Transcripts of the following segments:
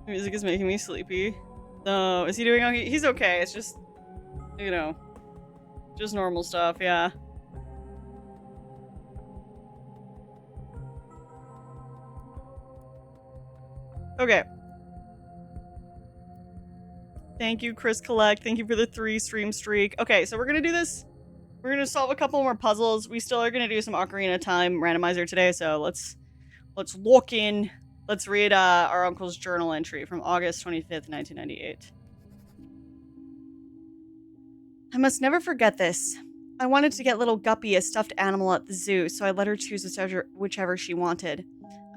Music is making me sleepy. No, is he doing okay? He's okay. It's just, you know, just normal stuff, yeah. Okay. Thank you, Chris Collect. Thank you for the 3 stream streak. Okay, so we're gonna do this. We're gonna solve a couple more puzzles. We still are gonna do some Ocarina of Time randomizer today, so let's look in. Let's read our uncle's journal entry from August 25th, 1998. I must never forget this. I wanted to get little Guppy a stuffed animal at the zoo, so I let her choose whichever she wanted.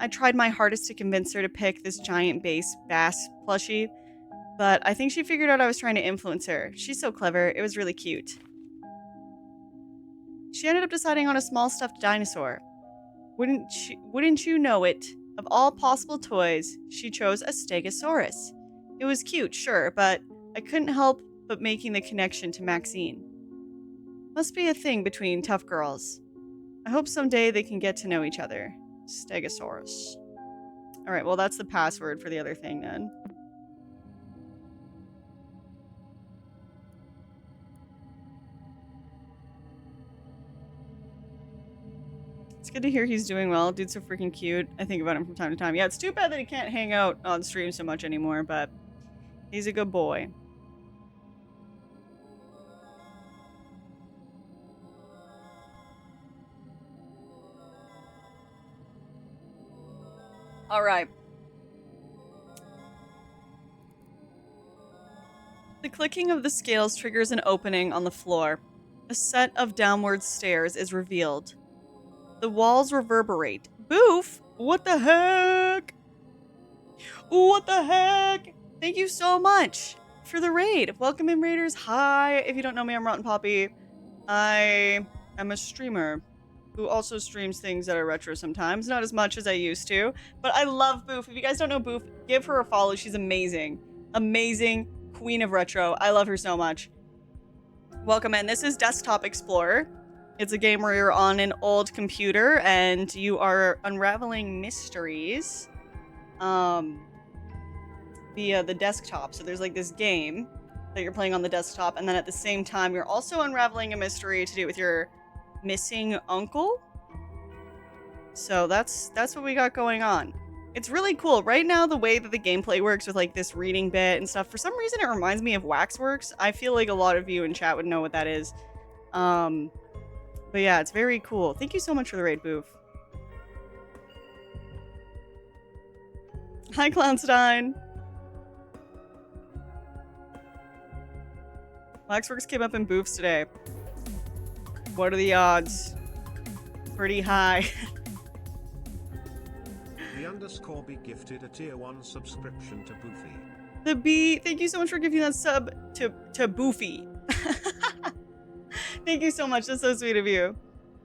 I tried my hardest to convince her to pick this giant bass plushie, but I think she figured out I was trying to influence her. She's so clever. It was really cute. She ended up deciding on a small stuffed dinosaur. Wouldn't you know it? Of all possible toys, she chose a Stegosaurus. It was cute, sure, but I couldn't help but making the connection to Maxine. Must be a thing between tough girls. I hope someday they can get to know each other. Stegosaurus. Alright, well that's the password for the other thing then. It's good to hear he's doing well. Dude's so freaking cute. I think about him from time to time. Yeah, it's too bad that he can't hang out on stream so much anymore, but he's a good boy. Alright. The clicking of the scales triggers an opening on the floor. A set of downward stairs is revealed. The walls reverberate. Boof! What the heck? What the heck? Thank you so much for the raid. Welcome in, raiders. Hi. If you don't know me, I'm Rotten Poppy. I am a streamer who also streams things that are retro sometimes. Not as much as I used to, but I love Boof. If you guys don't know Boof, give her a follow. She's amazing. Amazing queen of retro. I love her so much. Welcome in. This is Desktop Explorer. It's a game where you're on an old computer and you are unraveling mysteries via the desktop. So there's like this game that you're playing on the desktop, and then at the same time you're also unraveling a mystery to do with your missing uncle. So that's what we got going on. It's really cool. Right now, the way that the gameplay works with like this reading bit and stuff, for some reason it reminds me of Waxworks. I feel like a lot of you in chat would know what that is. But yeah, it's very cool. Thank you so much for the raid, Boof. Hi, Clownstein. Waxworks came up in Boofs today. What are the odds? Pretty high. The underscore B gifted a tier 1 subscription to Boofy. The B, thank you so much for giving that sub to Boofy. Thank you so much. That's so sweet of you.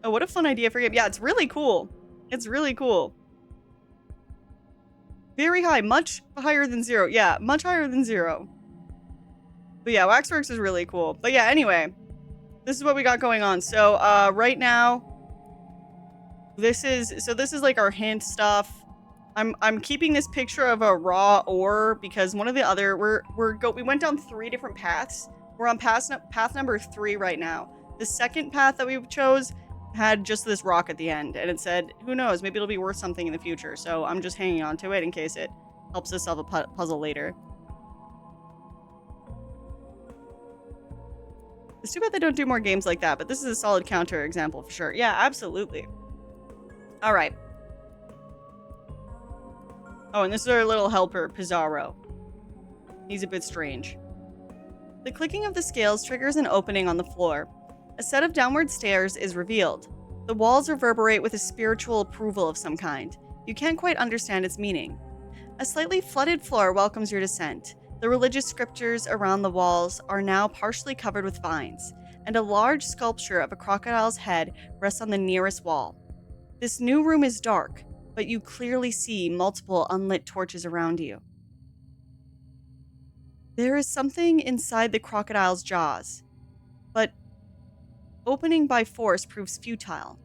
Oh, what a fun idea for a game. Yeah, it's really cool. It's really cool. Very high. Much higher than 0. Yeah, much higher than 0. But yeah, Waxworks is really cool. But yeah, anyway. This is what we got going on. So, right now, this is like our hint stuff. I'm keeping this picture of a raw ore because one of the other, we went down 3 different paths. We're on path number 3 right now. The second path that we chose had just this rock at the end, and it said, who knows, maybe it'll be worth something in the future. So I'm just hanging on to it in case it helps us solve a puzzle later. It's too bad they don't do more games like that, but this is a solid counter example for sure. Yeah, absolutely. All right. Oh, and this is our little helper, Pizarro. He's a bit strange. The clicking of the scales triggers an opening on the floor. A set of downward stairs is revealed. The walls reverberate with a spiritual approval of some kind. You can't quite understand its meaning. A slightly flooded floor welcomes your descent. The religious scriptures around the walls are now partially covered with vines, and a large sculpture of a crocodile's head rests on the nearest wall. This new room is dark, but you clearly see multiple unlit torches around you. There is something inside the crocodile's jaws, but opening by force proves futile.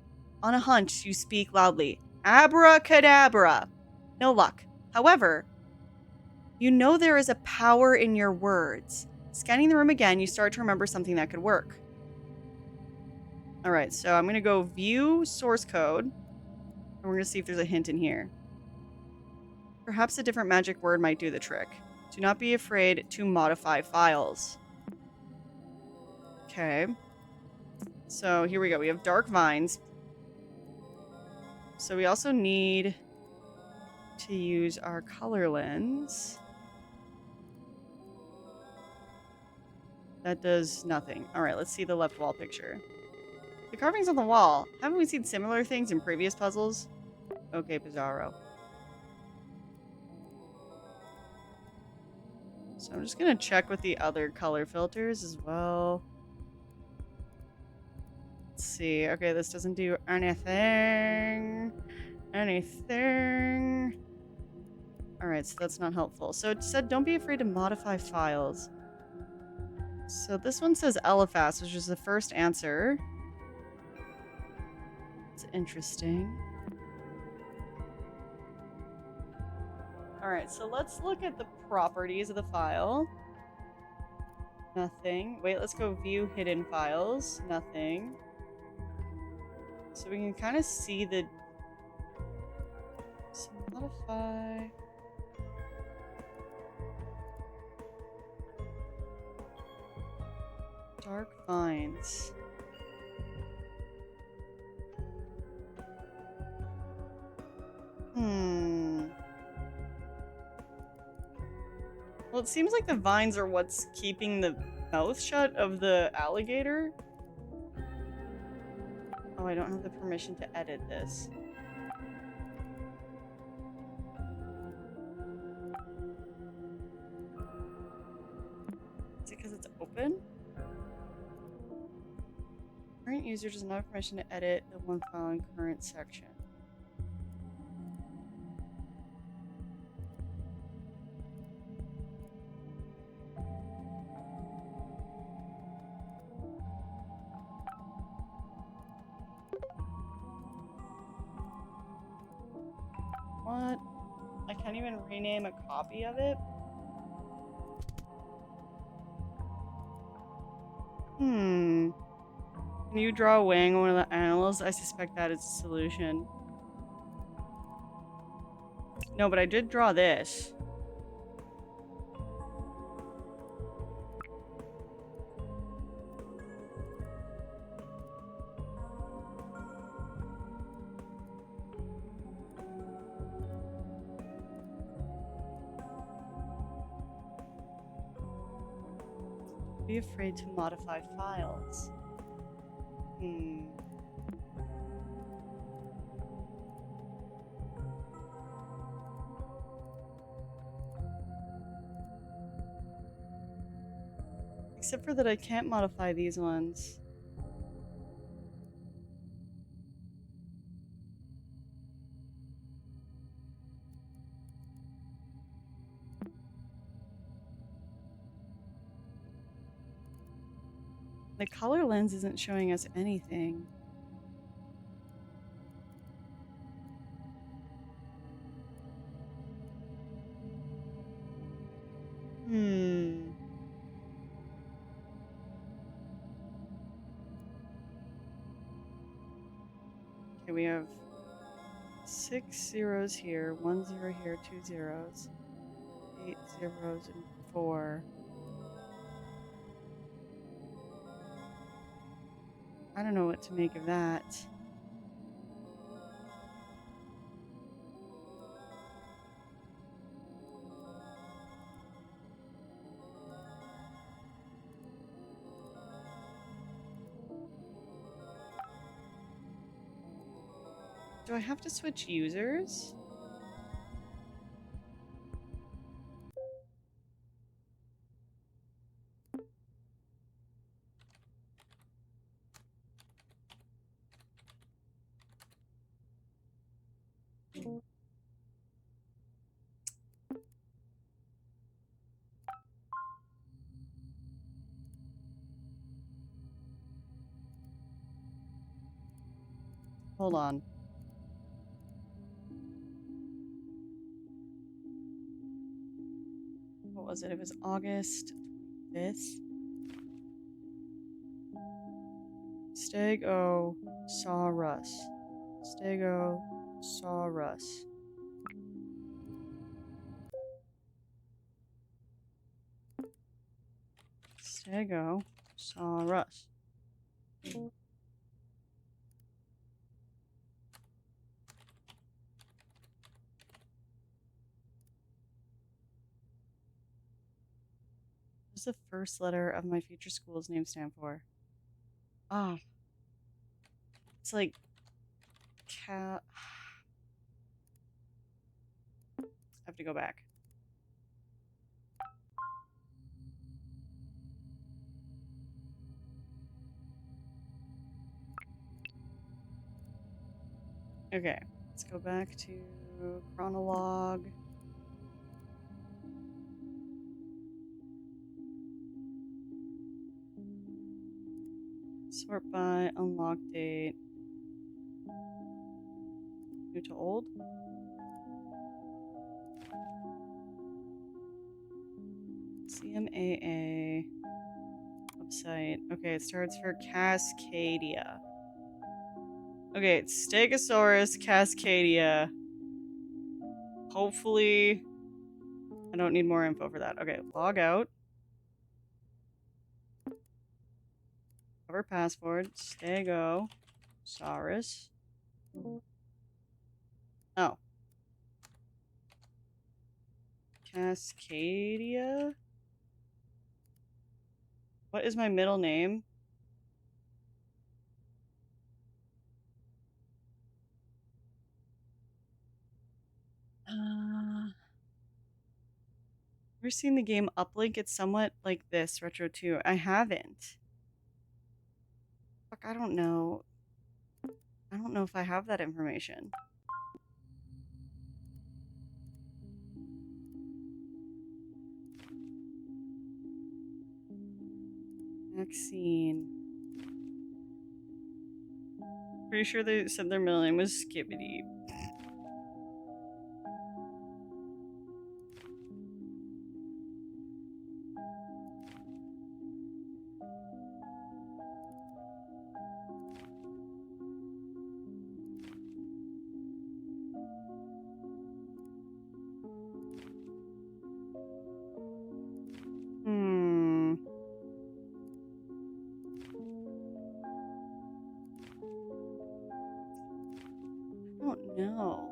On a hunch, you speak loudly, "Abracadabra!" No luck. However, You know there is a power in your words. Scanning the room again, you start to remember something that could work. All right, so I'm going to go view source code, and we're going to see if there's a hint in here. Perhaps a different magic word might do the trick. Do not be afraid to modify files. Okay. So here we go. We have dark vines. So we also need to use our color lens. That does nothing. All right, let's see the left wall picture. The carvings on the wall. Haven't we seen similar things in previous puzzles? Okay, Pizarro. So I'm just going to check with the other color filters as well. Let's see. Okay, this doesn't do anything. Alright, so that's not helpful. So it said don't be afraid to modify files. So this one says Eliphas, which is the first answer. It's interesting. Alright, so let's look at the properties of the file. Nothing. Wait, let's go view hidden files. Nothing. So we can kind of see the... So modify... Dark vines. Well, it seems like the vines are what's keeping the mouth shut of the alligator. Oh, I don't have the permission to edit this. Is it because it's open? Current user does not have permission to edit the one file in current section. What? I can't even rename a copy of it? Can you draw a wing on one of the animals? I suspect that is the solution. No, but I did draw this. Be afraid to modify files. Except for that I can't modify these ones. The color lens isn't showing us anything. Okay, we have 6 zeros here, 1 0 here, 2 zeros, 8 zeros, and 4. I don't know what to make of that. Do I have to switch users? Hold on. What was it? It was August 5th. Stegosaurus. Stegosaurus. Stegosaurus. What does the first letter of my future school's name stand for? Ah. It's like cat. I have to go back. Okay, let's go back to chronologue. Sort by unlock date. New to old. CMAA website. Okay, it starts for Cascadia. Okay, it's Stegosaurus Cascadia. Hopefully, I don't need more info for that. Okay, log out. Cover password. Stegosaurus. Oh. Cascadia? What is my middle name? Ever seen the game Uplink? It's somewhat like this, Retro 2. I haven't. Fuck, I don't know. I don't know if I have that information. Vaccine. Pretty sure they said their middle name was Skibbity. I don't know.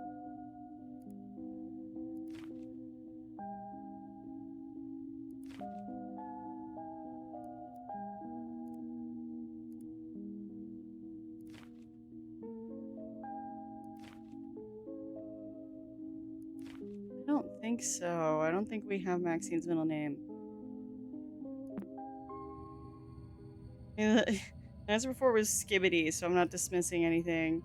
I don't think so. I don't think we have Maxine's middle name. The answer before was Skibbity, so I'm not dismissing anything.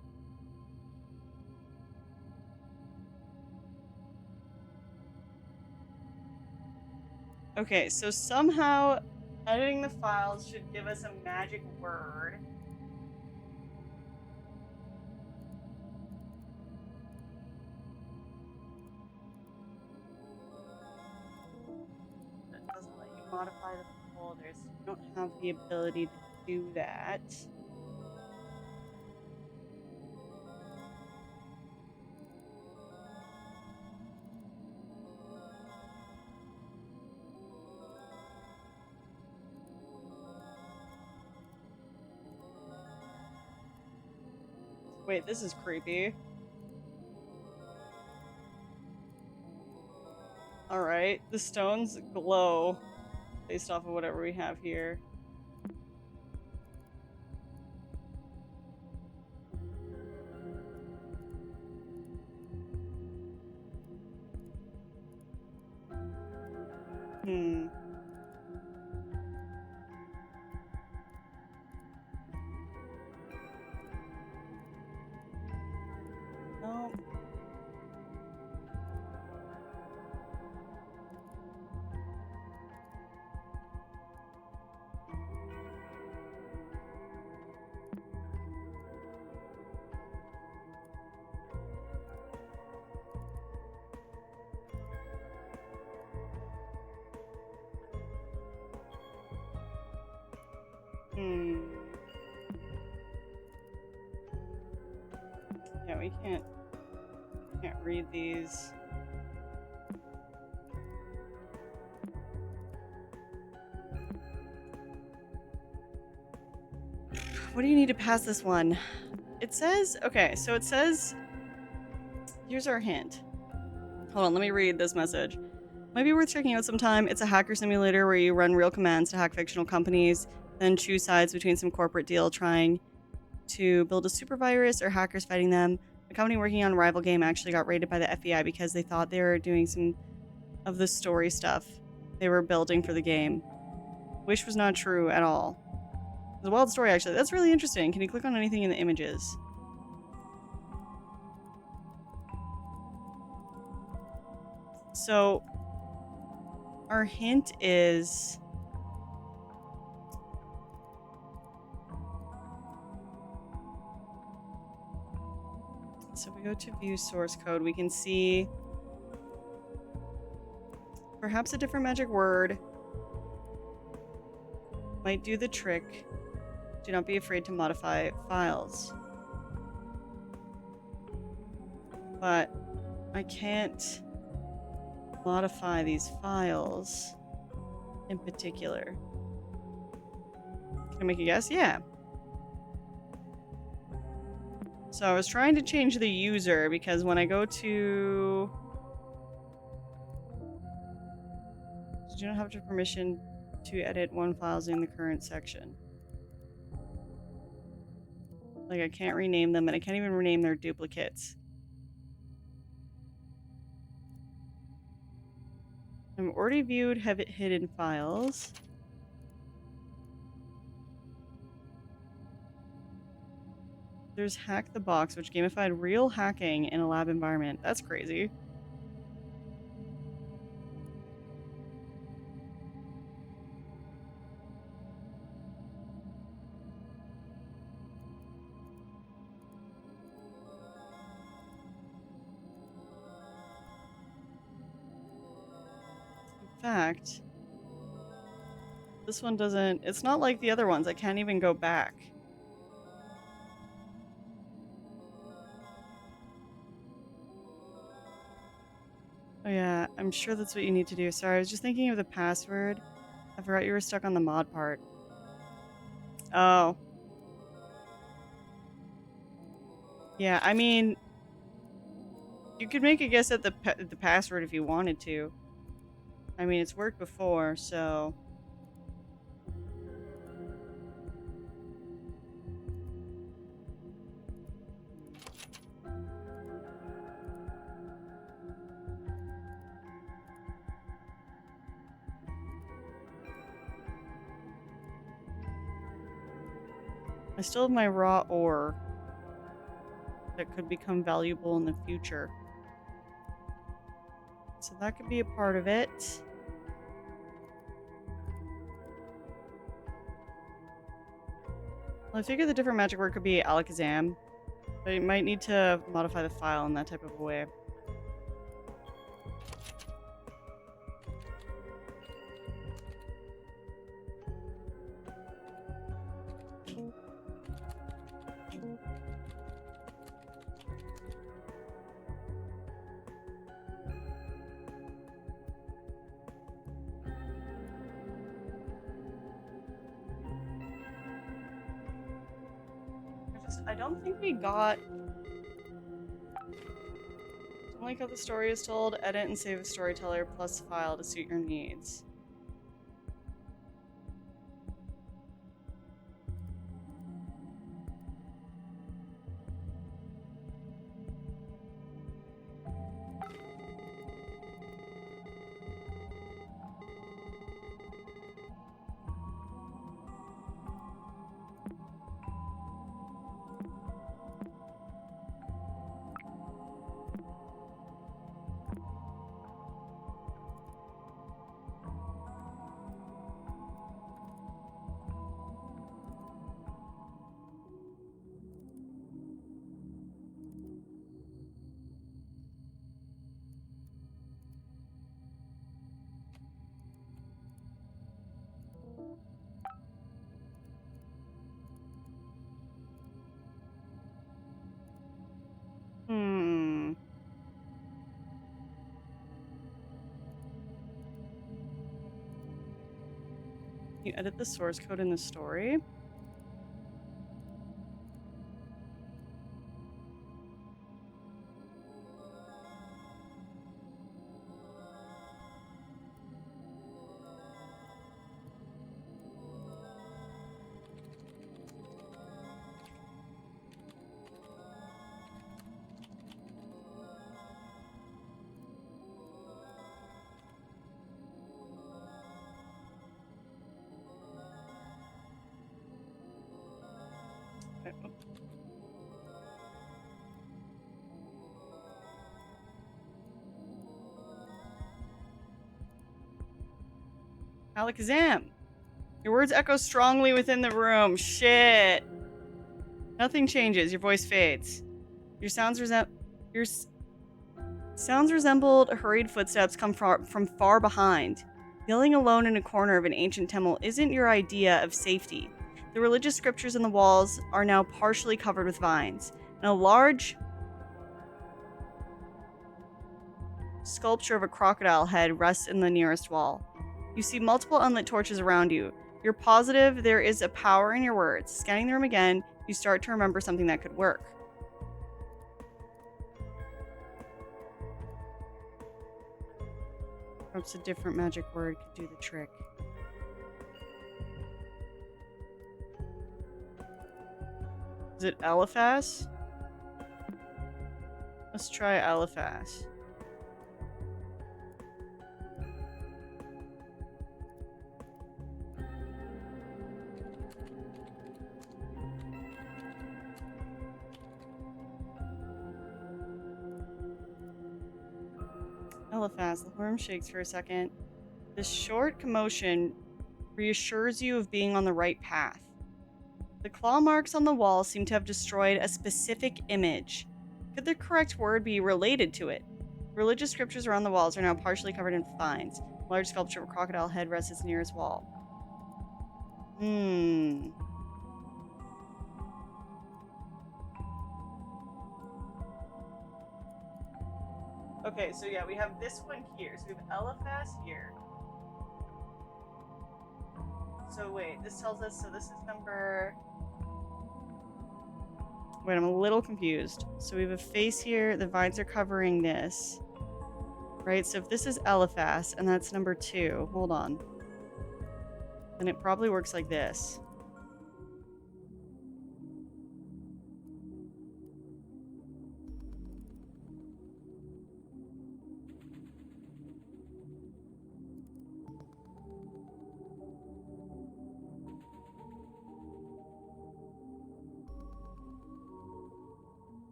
Okay, so somehow editing the files should give us a magic word. That doesn't let you modify the folders. You don't have the ability to do that. Wait, this is creepy. Alright, the stones glow based off of whatever we have here. Hmm. Oh. Yeah, we can't read these. What do you need to pass this one? It says, okay, so it says, here's our hint. Hold on, let me read this message. Might be worth checking out sometime. It's a hacker simulator where you run real commands to hack fictional companies, then choose sides between some corporate deal trying to build a super virus or hackers fighting them. A company working on a rival game actually got raided by the FBI because they thought they were doing some of the story stuff they were building for the game. Which was not true at all. It's a wild story, actually. That's really interesting. Can you click on anything in the images? So, our hint is... So if we go to view source code, we can see perhaps a different magic word might do the trick. Do not be afraid to modify files. But I can't modify these files in particular. Can I make a guess? Yeah. So I was trying to change the user because when I go to... You don't have permission to edit one files in the current section. Like I can't rename them and I can't even rename their duplicates. I'm already viewed hidden files. There's Hack the Box, which gamified real hacking in a lab environment. That's crazy. In fact, this one doesn't... It's not like the other ones. I can't even go back. Oh yeah, I'm sure that's what you need to do. Sorry, I was just thinking of the password. I forgot you were stuck on the mod part. Oh. Yeah, I mean... You could make a guess at the password if you wanted to. I mean, it's worked before, so... I still have my raw ore that could become valuable in the future. So that could be a part of it. Well, I figured the different magic word could be Alakazam, but you might need to modify the file in that type of a way. I don't think we got... Don't like how the story is told. Edit and save a storyteller plus file to suit your needs. You edit the source code in the story? Alakazam! Your words echo strongly within the room. Shit. Nothing changes. Your voice fades. Your sounds resembled hurried footsteps come from far behind. Yelling alone in a corner of an ancient temple isn't your idea of safety. The religious scriptures on the walls are now partially covered with vines, and a large sculpture of a crocodile head rests in the nearest wall. You see multiple unlit torches around you. You're positive there is a power in your words. Scanning the room again, you start to remember something that could work. Perhaps a different magic word could do the trick. Is it Eliphas? Let's try Eliphas. Eliphas, the worm shakes for a second. This short commotion reassures you of being on the right path. The claw marks on the wall seem to have destroyed a specific image. Could the correct word be related to it? Religious scriptures around the walls are now partially covered in vines. A large sculpture of a crocodile head rests its nearest wall. Okay, so yeah, we have this one here. So we have Eliphas here. So wait, this tells us, so this is number... Wait, I'm a little confused. So we have a face here, the vines are covering this. Right, so if this is Eliphas, and that's number 2, hold on. Then it probably works like this.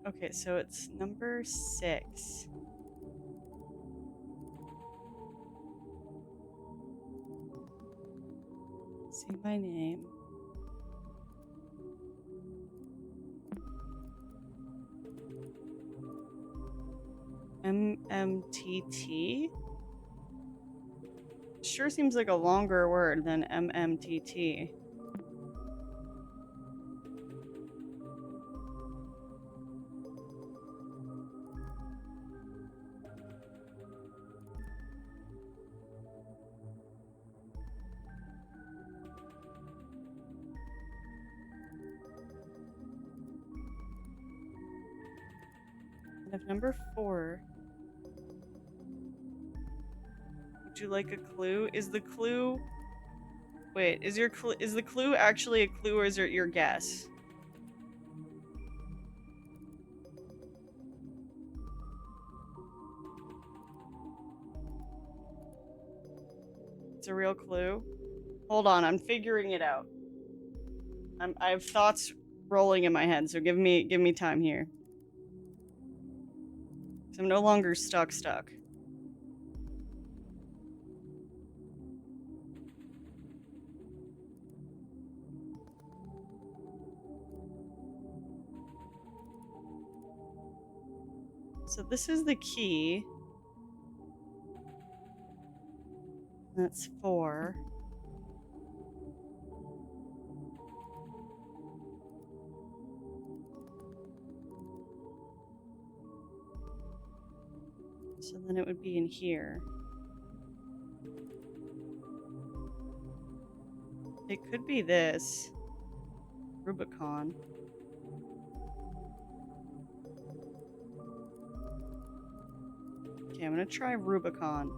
Okay, so it's number 6. See my name. MMTT? Sure seems like a longer word than MMTT. And if number 4... Would you like a clue? Is the clue... Wait, is the clue actually a clue, or is it your guess? It's a real clue? Hold on, I'm figuring it out. I have thoughts rolling in my head, so give me time here. 'Cause I'm no longer stuck. So this is the key. That's 4. So then it would be in here. It could be this. Rubicon. Okay, I'm gonna try Rubicon.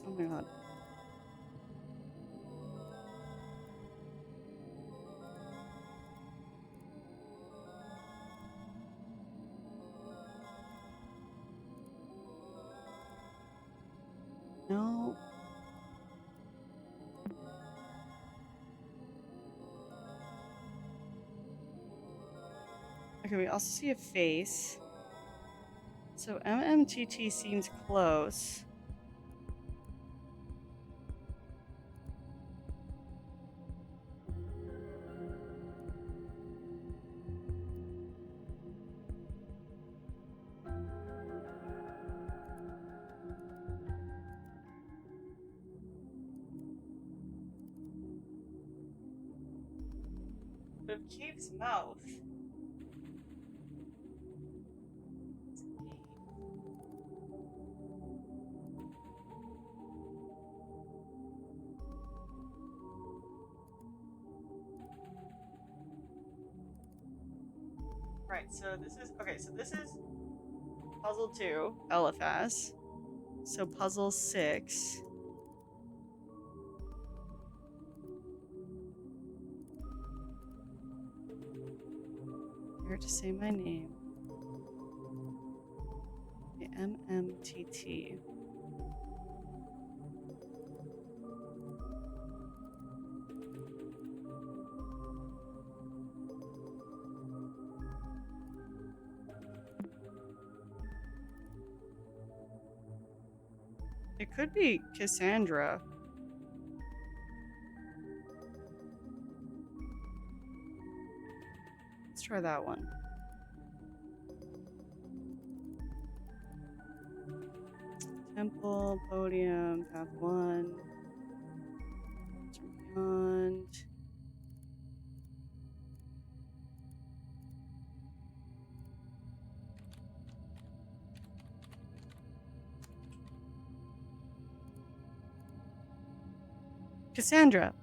Oh my god. No. Okay, we also see a face. So MMTT seems close. But cave's mouth. Right, so this is okay, so this is puzzle 2, LFS. So puzzle 6. Here to say my name. Okay, MMTT. It could be Cassandra. Let's try that one. Temple, podium, path 1. Beyond. Cassandra,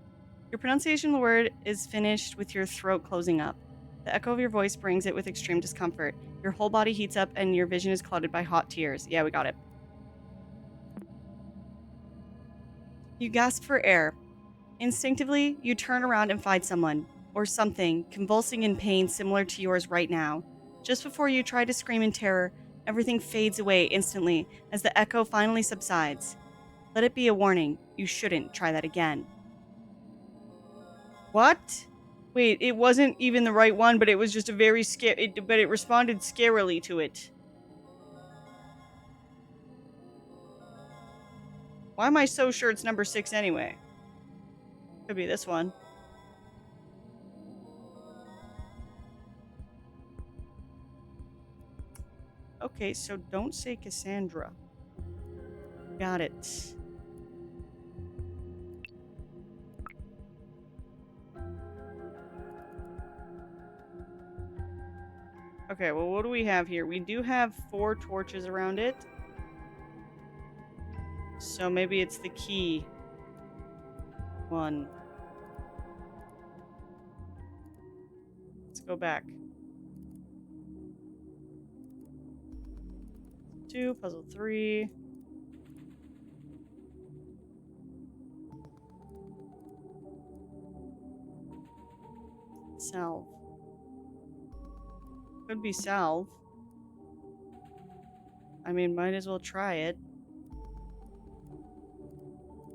your pronunciation of the word is finished with your throat closing up. The echo of your voice brings it with extreme discomfort. Your whole body heats up and your vision is clouded by hot tears. Yeah, we got it. You gasp for air. Instinctively, you turn around and find someone, or something, convulsing in pain similar to yours right now. Just before you try to scream in terror, everything fades away instantly as the echo finally subsides. Let it be a warning. You shouldn't try that again. What? Wait, it wasn't even the right one, but it was just a very but it responded scarily to it. Why am I so sure it's number 6 anyway? Could be this one. Okay, so don't say Cassandra. Got it. Okay, well, what do we have here? We do have 4 torches around it. So maybe it's the key one. Let's go back. 2, puzzle 3. Salve. Could be salve. I mean, might as well try it.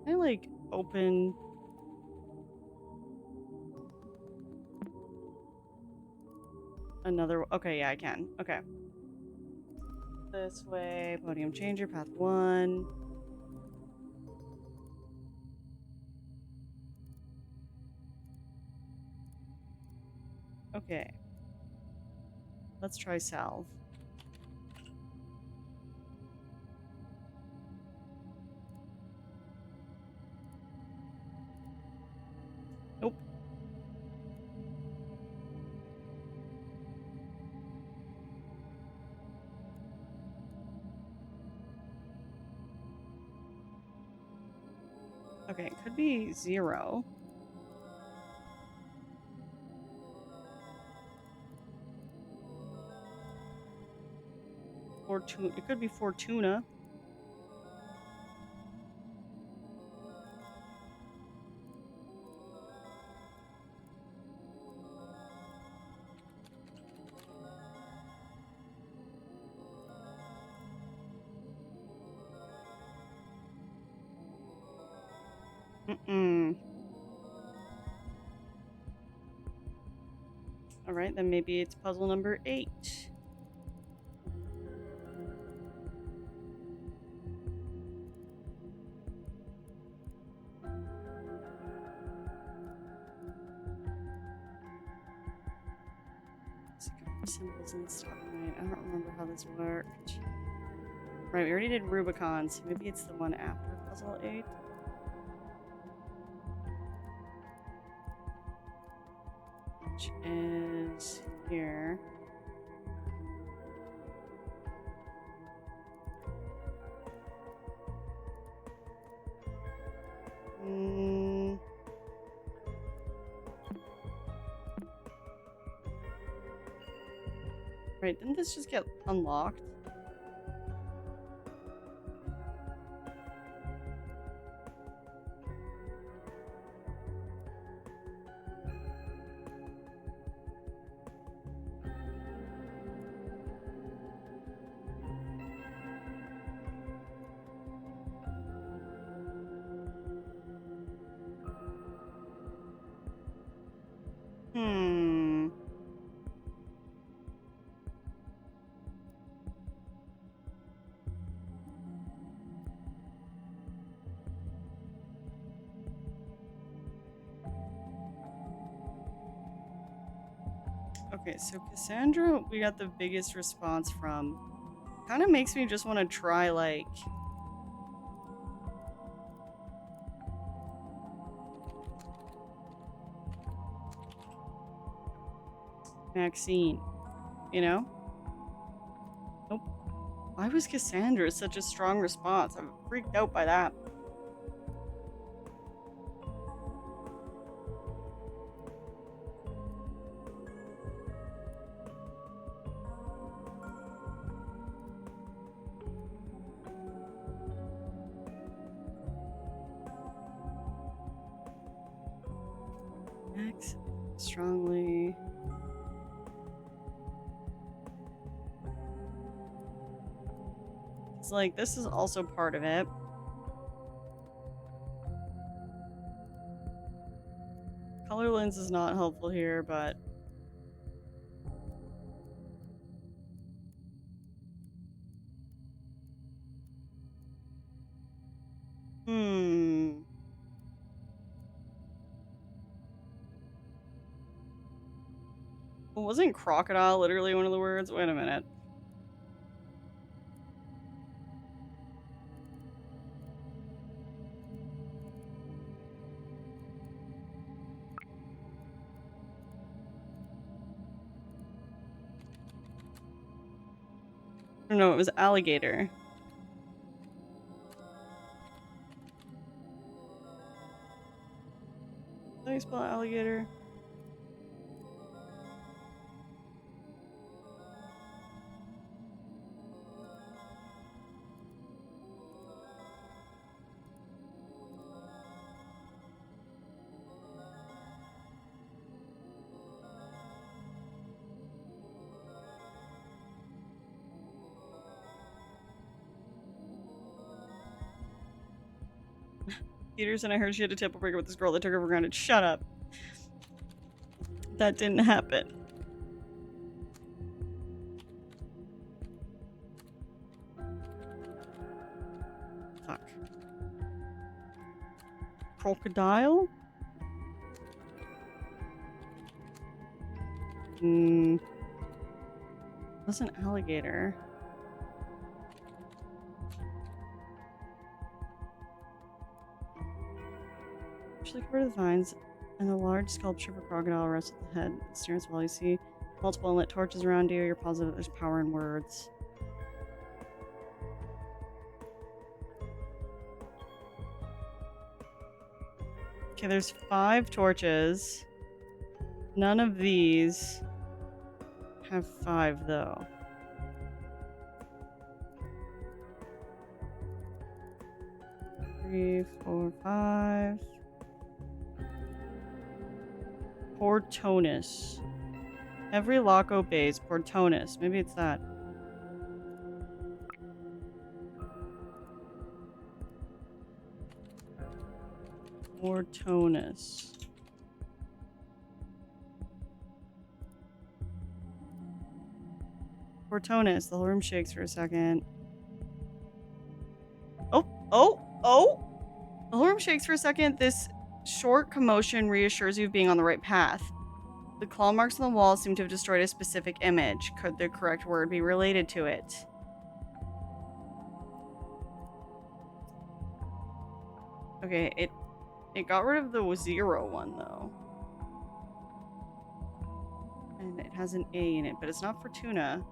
Can I, like, open... another... Okay, yeah, I can. Okay. This way. Podium changer, path 1. Okay. Let's try salve. Nope. Okay, it could be 0. It could be Fortuna. Alright, then maybe it's puzzle number 8. Symbols in the stop point. I don't remember how this worked. Right, we already did Rubicon, so maybe it's the one after puzzle 8. Which is here. Right, didn't this just get unlocked? Okay, so Cassandra, we got the biggest response from. Kind of makes me just want to try, like... Maxine, you know? Nope. Why was Cassandra such a strong response? I'm freaked out by that. Max, strongly... It's like, this is also part of it. Color lens is not helpful here, but... Well, wasn't crocodile literally one of the words? Wait a minute. No, it was alligator. How do you spell alligator? Peterson, I heard she had a temple breaker with this girl that took her for granted. Shut up. That didn't happen. Fuck. Crocodile? That's an alligator. Actually, cover the vines, and a large sculpture of a crocodile rests at the head. It stares while you see multiple lit torches around you. You're positive there's power in words. Okay, there's 5 torches. None of these have 5, though. Three, 4, 5. Portonus. Every lock obeys. Portonus. Maybe it's that. Portonus. Portonus. The whole room shakes for a second. Oh! The whole room shakes for a second. This short commotion reassures you of being on the right path. The claw marks on the wall seem to have destroyed a specific image. Could the correct word be related to it? Okay, it got rid of the 0 one, though. And it has an A in it, but it's not for tuna.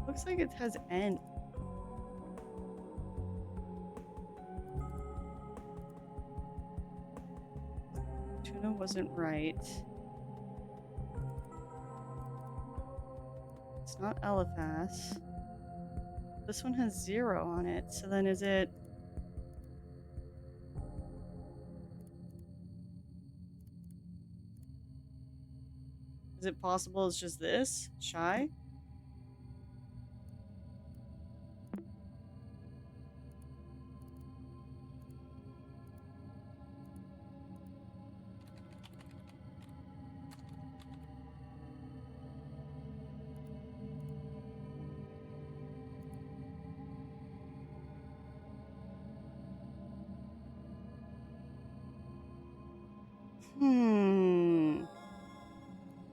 Looks like it has N. Tuna wasn't right. It's not Eliphas. This one has 0 on it, so then is it... Is it possible it's just this? Shy?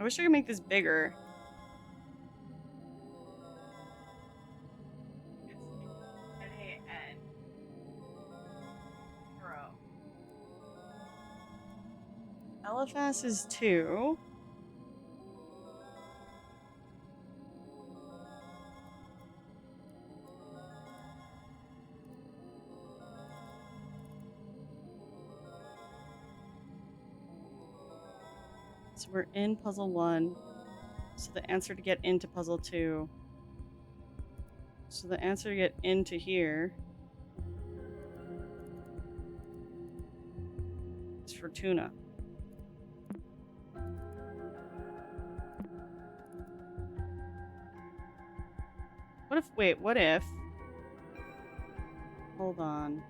I wish I could make this bigger. N-A-N. Bro. Eliphas is 2. So we're in puzzle 1. So the answer to get into puzzle 2. So the answer to get into here is for tuna. What if? Hold on.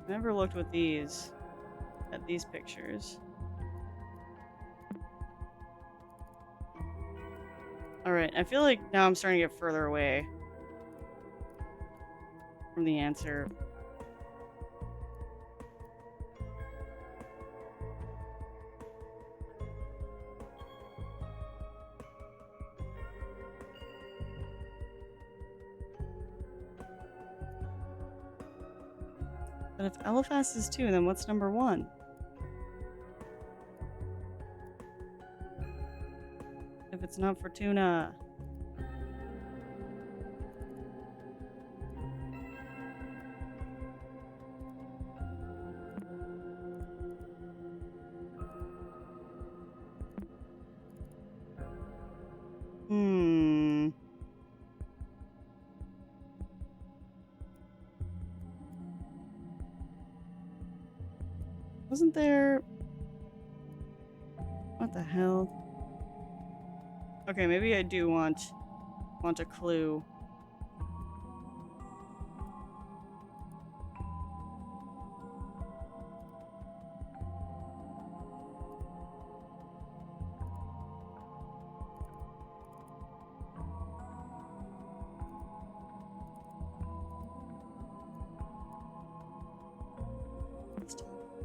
I never looked at these pictures. Alright, I feel like now I'm starting to get further away from the answer. But if Eliphas is 2, then what's number 1? If it's not for tuna. Wasn't there... What the hell? Okay, maybe I do want Want a clue.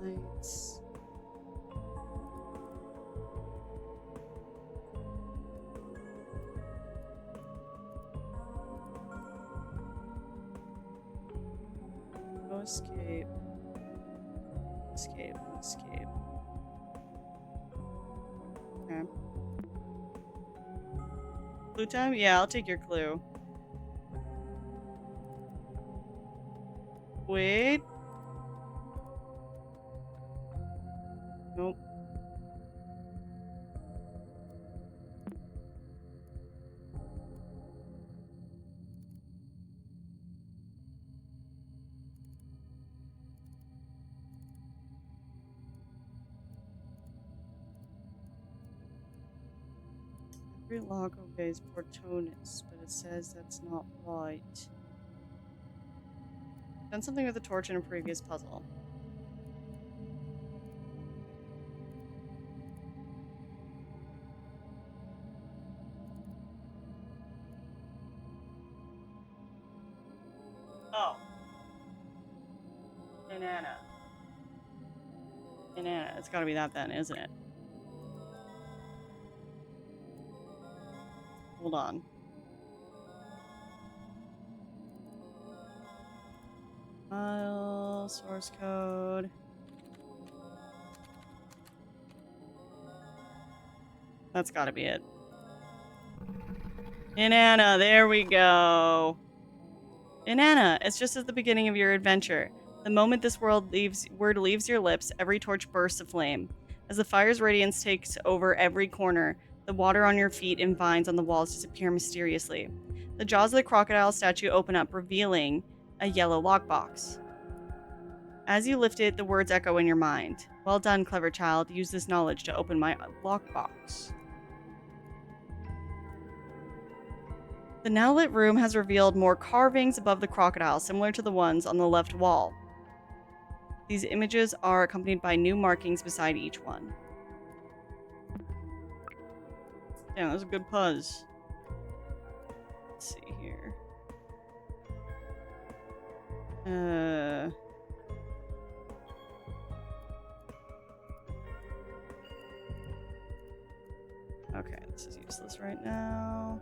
Lights. No escape. Escape. Escape. Okay. Clue time? Yeah, I'll take your clue. Wait. Nope. Every log obeys Portonus, but it says that's not right. Done something with a torch in a previous puzzle. Oh. Banana. Banana. It's gotta be that then, isn't it? Hold on. File, source code. That's gotta be it. Inanna, there we go. Inanna, it's just at the beginning of your adventure. The moment this word leaves your lips, every torch bursts aflame. As the fire's radiance takes over every corner, the water on your feet and vines on the walls disappear mysteriously. The jaws of the crocodile statue open up, revealing a yellow lockbox. As you lift it, the words echo in your mind. Well done, clever child. Use this knowledge to open my lockbox. The now lit room has revealed more carvings above the crocodile, similar to the ones on the left wall. These images are accompanied by new markings beside each one. Damn, that was a good puzz. Let's see here. Okay, this is useless right now.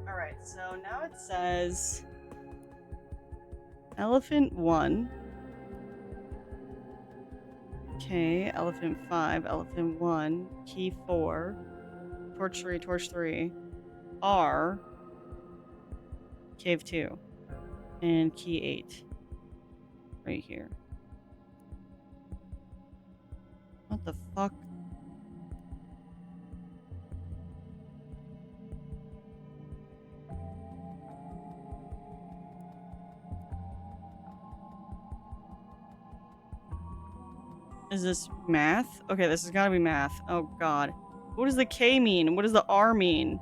Alright, so now it says Elephant 1. Okay, Elephant 5, Elephant 1, Key 4, Torch 3, Torch 3, R, Cave 2, and Key 8. Right here. What the fuck? Is this math? Okay, this has gotta be math. Oh god. What does the K mean? What does the R mean?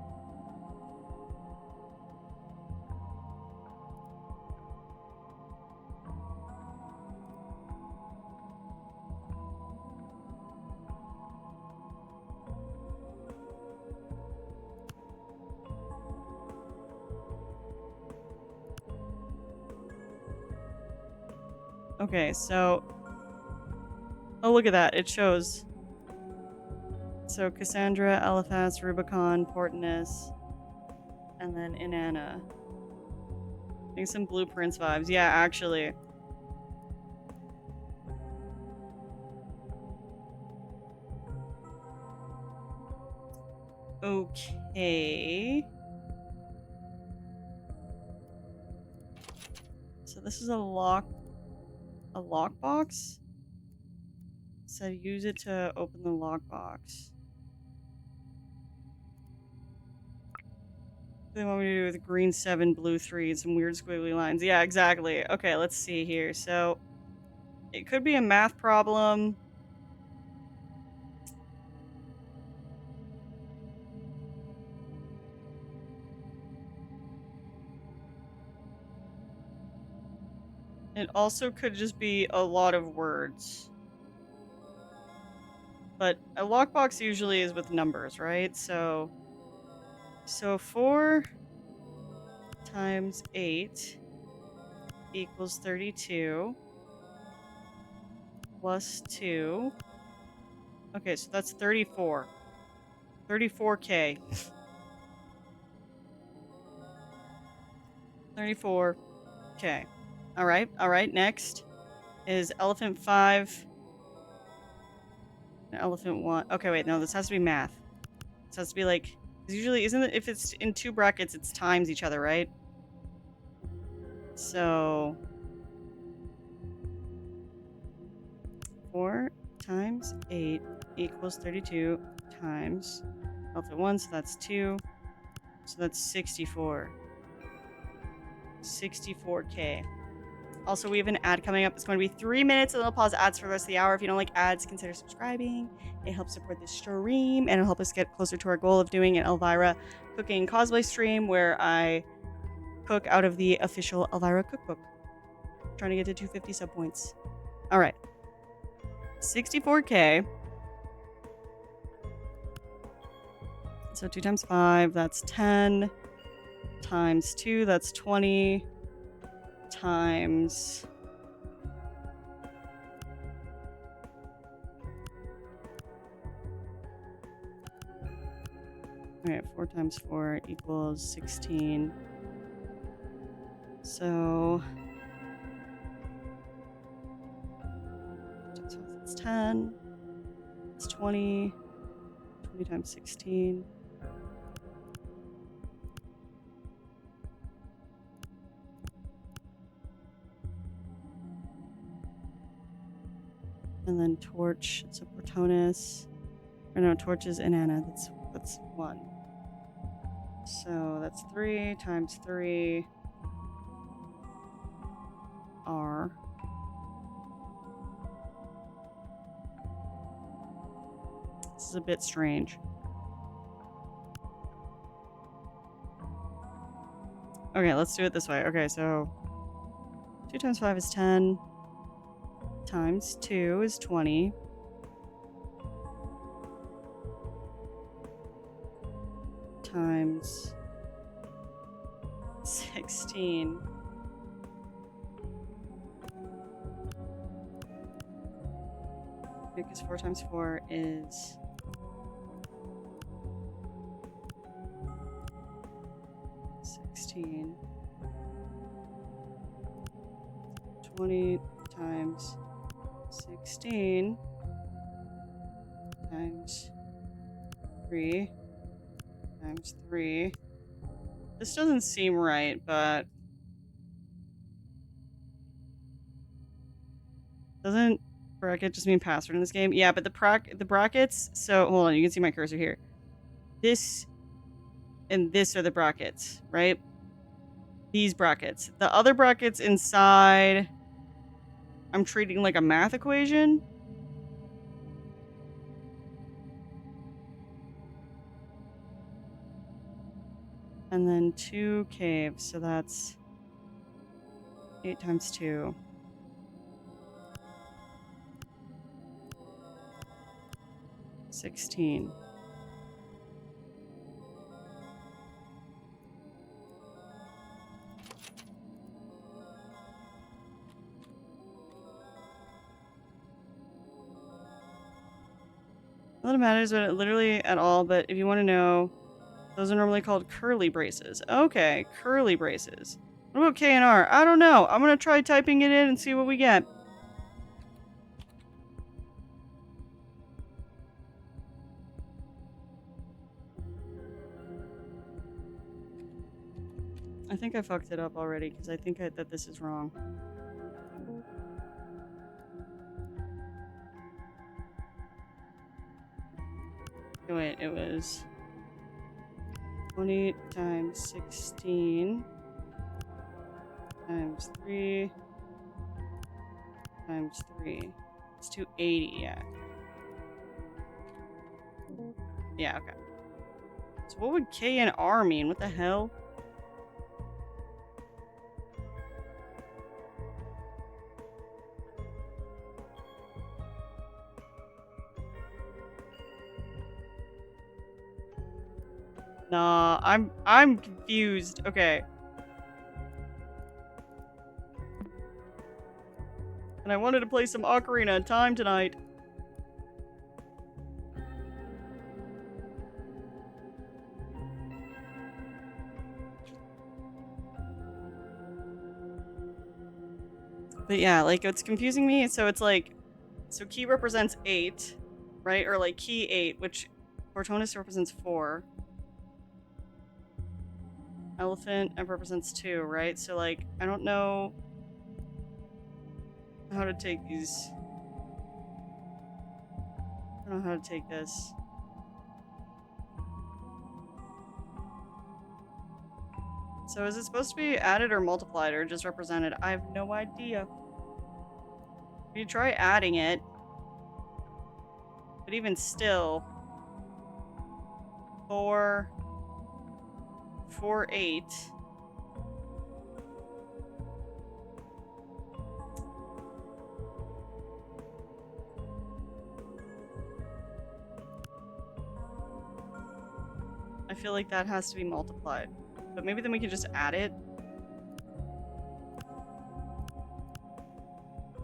Okay, so... Oh, look at that. It shows. So, Cassandra, Eliphaz, Rubicon, Portonus, and then Inanna. I think some Blueprints vibes. Yeah, actually. Okay. So this is a lockbox? So use it to open the lockbox. They want me to do with green 7, blue 3, and some weird squiggly lines. Yeah, exactly. Okay, let's see here. So it could be a math problem. It also could just be a lot of words. But a lockbox usually is with numbers, right? So 4 times 8 equals 32 plus 2. Okay, so that's 34. 34K. 34K. All right, next is elephant 5. Elephant 1. Okay, wait, no, this has to be math. This has to be like, usually, isn't it, if it's in 2 brackets, it's times each other, right? So 4 times 8 equals 32 times elephant 1, so that's 2. So that's 64. 64K. Also, we have an ad coming up. It's going to be 3 minutes, and it'll pause ads for the rest of the hour. If you don't like ads, consider subscribing. It helps support this stream, and it'll help us get closer to our goal of doing an Elvira cooking cosplay stream where I cook out of the official Elvira cookbook. I'm trying to get to 250 sub points. All right. 64K. So 2 times 5, that's 10. Times 2, that's 20. Times... Alright, 4 times 4 equals 16. So... it's 10. It's 20. 20 times 16. And then torch, it's a Protonus. Or no, torch is Inanna, that's 1. So that's 3 times 3 R. This is a bit strange. Okay, let's do it this way. Okay, so 2 times 5 is 10. Times 2 is 20. Times 16. Because 4 times 4 is 16. 20 times 16 times 3 times 3. This doesn't seem right, but doesn't bracket just mean password in this game? Yeah, but the brackets, so hold on, you can see my cursor here. This and this are the brackets, right? These brackets. The other brackets inside, I'm treating like a math equation. And then 2 caves, so that's 8 times 2. 16. Not that it matters literally at all, but if you want to know, those are normally called curly braces. Okay, curly braces. What about K and R? I don't know. I'm gonna try typing it in and see what we get. I think I fucked it up already because I think that this is wrong. Oh, wait, it was 20 times 16 times 3 times 3. It's 280, yeah. Yeah, okay. So what would K and R mean? What the hell? Nah, I'm confused. Okay. And I wanted to play some Ocarina of Time tonight. But yeah, like, it's confusing me. So it's like, so key represents 8, right? Or like key 8, which Cortonis represents 4. Elephant represents 2, right? So like, I don't know how to take these. I don't know how to take this. So is it supposed to be added or multiplied or just represented? I have no idea. You try adding it. But even still, 4, 4, 8. I feel like that has to be multiplied. But maybe then we can just add it.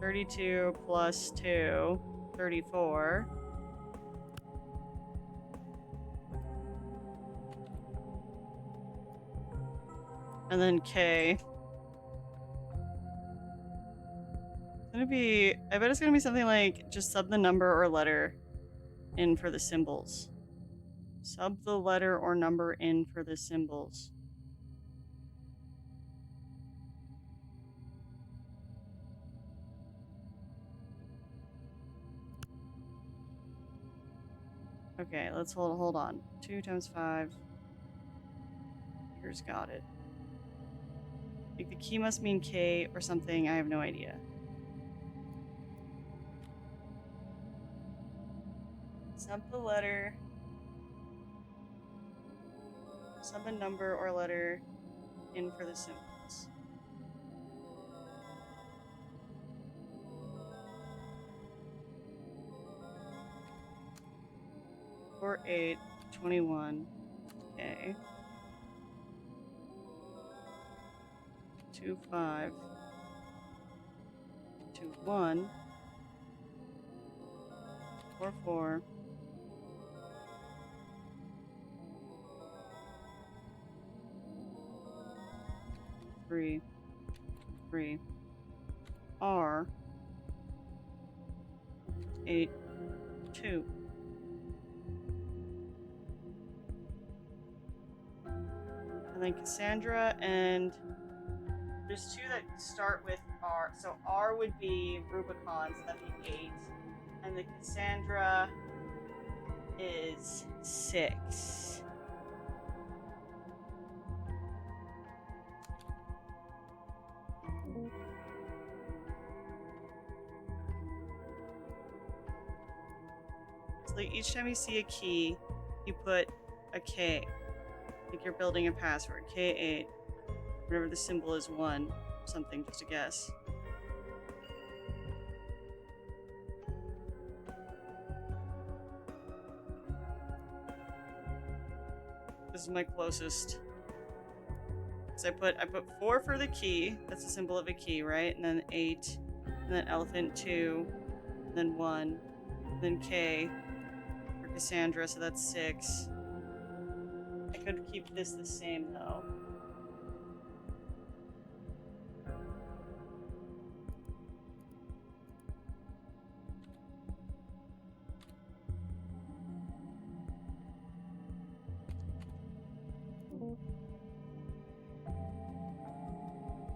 32 plus 2, 34. And then K. It's gonna be, I bet it's gonna be something like just sub the number or letter in for the symbols. Sub the letter or number in for the symbols. Okay, let's hold on. 2 times 5. Here's got it. I think the key must mean K or something. I have no idea. Sub the letter. Sub a number or letter in for the symbols. 4, 8, 21. Okay. 2, 5. 2, 1. 4, 4. 3, 3. R. 8, 2. And then Cassandra, and there's 2 that start with R. So R would be Rubicon, so that'd be 8. And the Cassandra is 6. So like each time you see a key, you put a K. Like you're building a password. K8. Whatever the symbol is, 1. Something, just a guess. This is my closest. So I put 4 for the key. That's the symbol of a key, right? And then 8. And then elephant 2. And then 1. And then K for Cassandra, so that's 6. I could keep this the same though.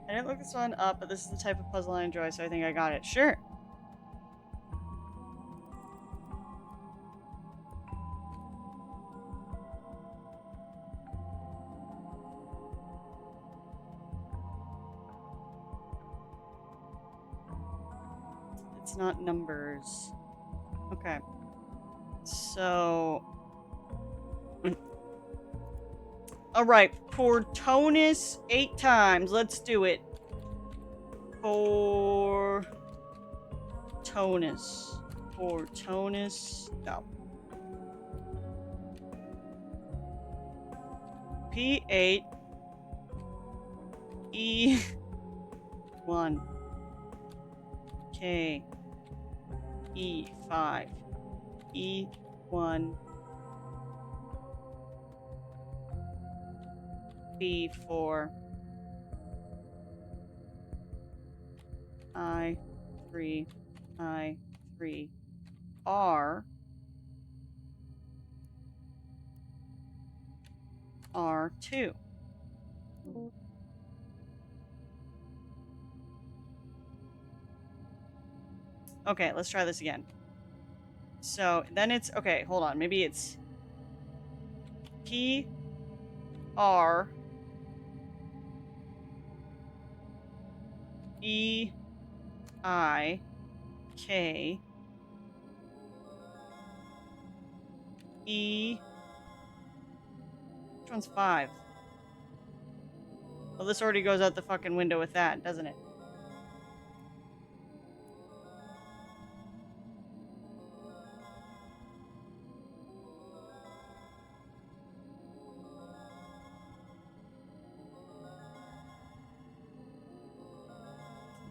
I didn't look this one up, but this is the type of puzzle I enjoy, so I think I got it. Sure. It's not numbers. Okay. So... Alright, Cortonis 8 times. Let's do it. Cortonis. Cortonis. Go. P8 E1 K E5 E1 B4 I3 I3 R R2. Okay, let's try this again. So then it's, okay, hold on. Maybe it's P R E I K E. Which one's 5? Well, this already goes out the fucking window with that, doesn't it?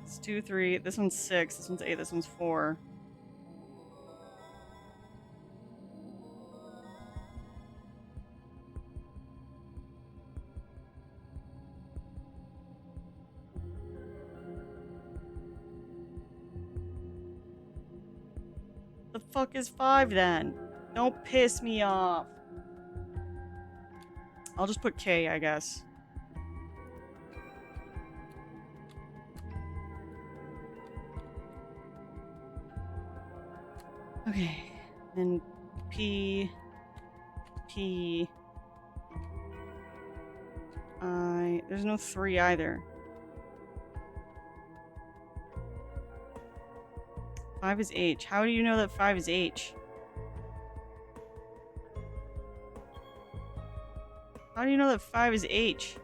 It's 2, 3. This one's 6. This one's 8. This one's 4. The fuck is 5 then? Don't piss me off. I'll just put K, I guess. Okay. Then P I. There's no 3 either. 5 is H. How do you know that 5 is H? How do you know that 5 is H?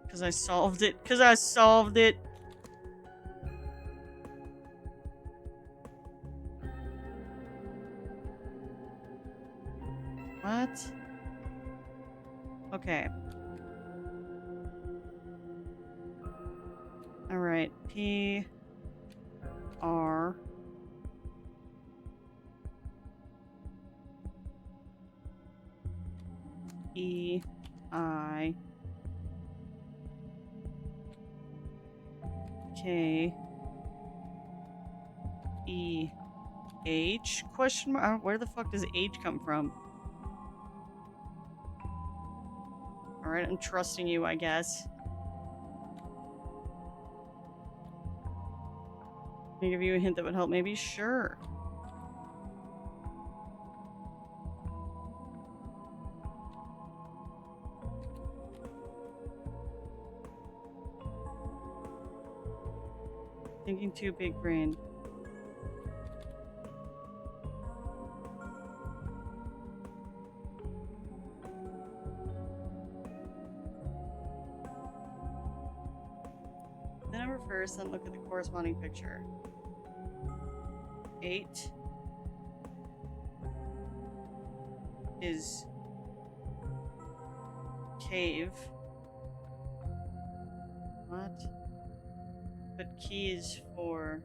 Because I solved it. Because I solved it. What? Okay. Alright. P R E I K E H question mark? Where the fuck does H come from? Alright, I'm trusting you, I guess. Can I give you a hint that would help? Maybe? Sure. Thinking too big brain. The number first, then look at the corresponding picture. 8 is cave. What? But keys for...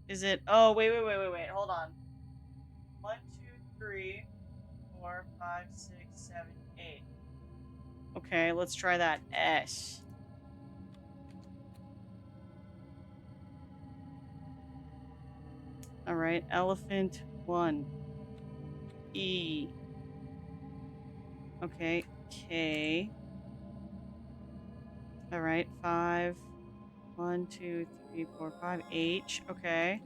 Is it... Oh, wait. Hold on. 1, 2, 3, 4, 5, 6, 7, 8. Okay, let's try that. S. Alright, elephant 1. E. Okay, K. Alright, 5. 1, 2, 3, 4, 5. H. Okay.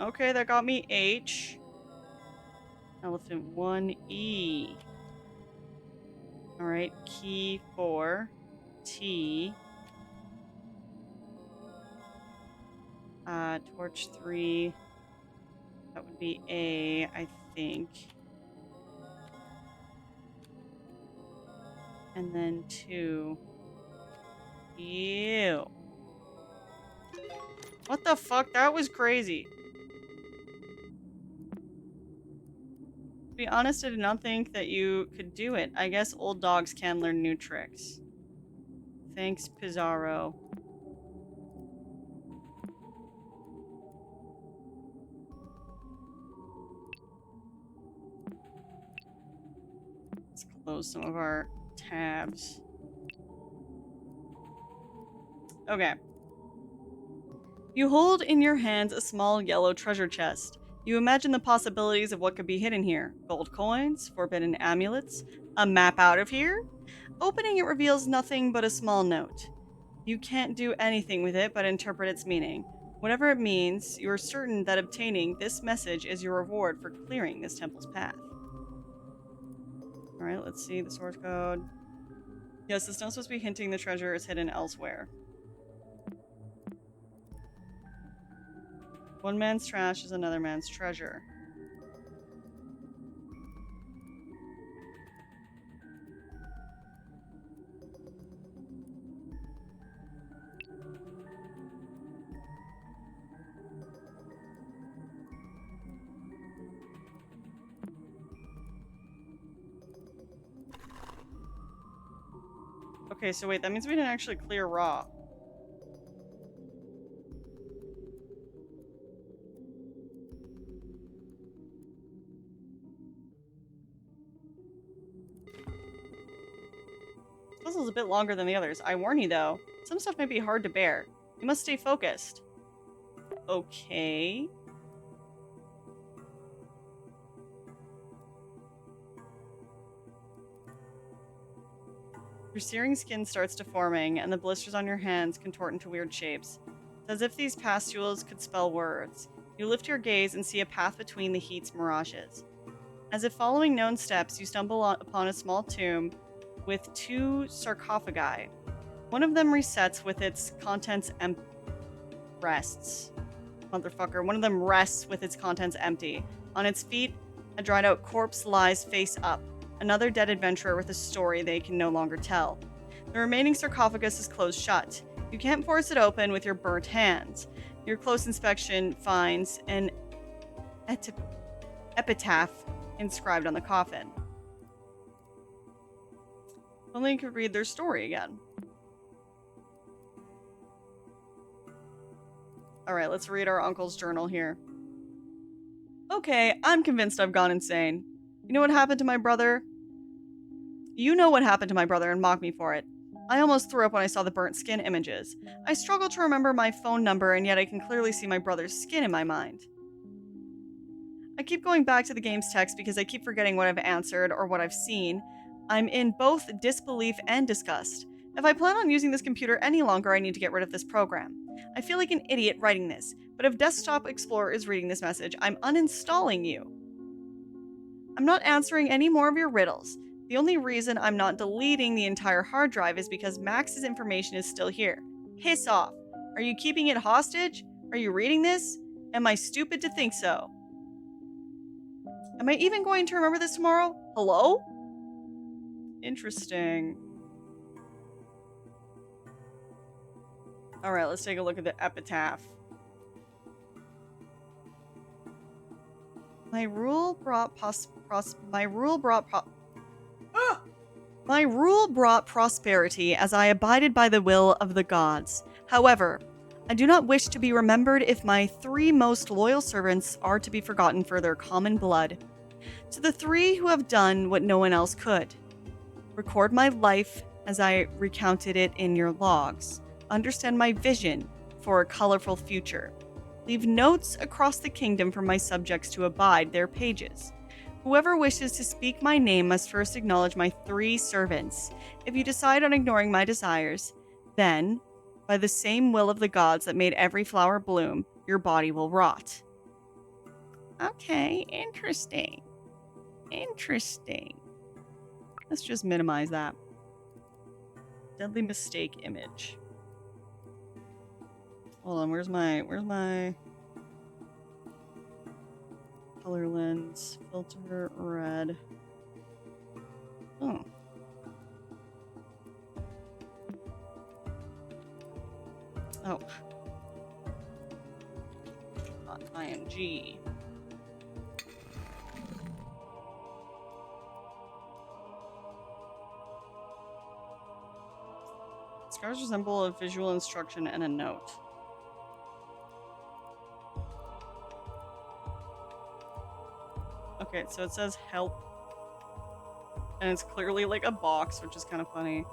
Okay, that got me H. Elephant 1. E. Alright, key 4. T. Torch 3. That would be A, I think. And then 2. Ew. What the fuck? That was crazy. To be honest, I did not think that you could do it. I guess old dogs can learn new tricks. Thanks, Pizarro. Let's close some of our tabs. Okay. You hold in your hands a small yellow treasure chest. You imagine the possibilities of what could be hidden here. Gold coins, forbidden amulets, a map out of here? Opening it reveals nothing but a small note. You can't do anything with it but interpret its meaning. Whatever it means, you are certain that obtaining this message is your reward for clearing this temple's path. Alright, let's see the source code. Yes, this note's supposed to be hinting the treasure is hidden elsewhere. One man's trash is another man's treasure. Okay, so wait, that means we didn't actually clear raw. This puzzle's a bit longer than the others. I warn you though, some stuff may be hard to bear. You must stay focused. Okay. Your searing skin starts deforming, and the blisters on your hands contort into weird shapes. It's as if these pustules could spell words. You lift your gaze and see a path between the heat's mirages. As if following known steps, you stumble upon a small tomb with 2 sarcophagi. One of them resets with its contents rests. Motherfucker. One of them rests with its contents empty. On its feet, a dried out corpse lies face up. Another dead adventurer with a story they can no longer tell. The remaining sarcophagus is closed shut. You can't force it open with your burnt hands. Your close inspection finds an epitaph inscribed on the coffin. Only you could read their story again. Alright, let's read our uncle's journal here. Okay, I'm convinced I've gone insane. You know what happened to my brother? You know what happened to my brother and mock me for it. I almost threw up when I saw the burnt skin images. I struggle to remember my phone number, and yet I can clearly see my brother's skin in my mind. I keep going back to the game's text because I keep forgetting what I've answered or what I've seen. I'm in both disbelief and disgust. If I plan on using this computer any longer, I need to get rid of this program. I feel like an idiot writing this, but if Desktop Explorer is reading this message, I'm uninstalling you. I'm not answering any more of your riddles. The only reason I'm not deleting the entire hard drive is because Max's information is still here. Piss off. Are you keeping it hostage? Are you reading this? Am I stupid to think so? Am I even going to remember this tomorrow? Hello? Interesting. Alright, let's take a look at the epitaph. My rule brought prosperity as I abided by the will of the gods. However, I do not wish to be remembered if my 3 most loyal servants are to be forgotten for their common blood. To the 3 who have done what no one else could. Record my life as I recounted it in your logs. Understand my vision for a colorful future. Leave notes across the kingdom for my subjects to abide their pages. Whoever wishes to speak my name must first acknowledge my 3 servants. If you decide on ignoring my desires, then, by the same will of the gods that made every flower bloom, your body will rot. Okay, interesting. Interesting. Let's just minimize that. Deadly mistake image. Hold on, where's my color lens? Filter red. Oh. No. Not ing. Scars resemble a visual instruction and a note. Okay, so it says help. And it's clearly like a box, which is kind of funny.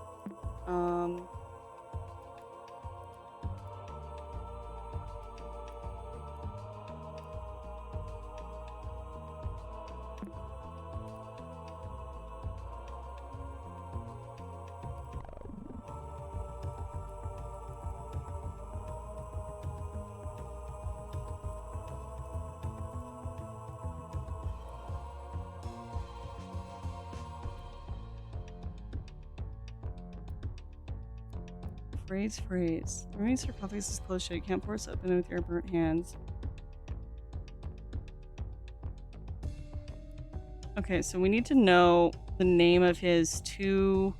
Phrase. The remaining sarcophagus is closed shut. You can't force it open with your burnt hands. Okay, so we need to know the name of his two...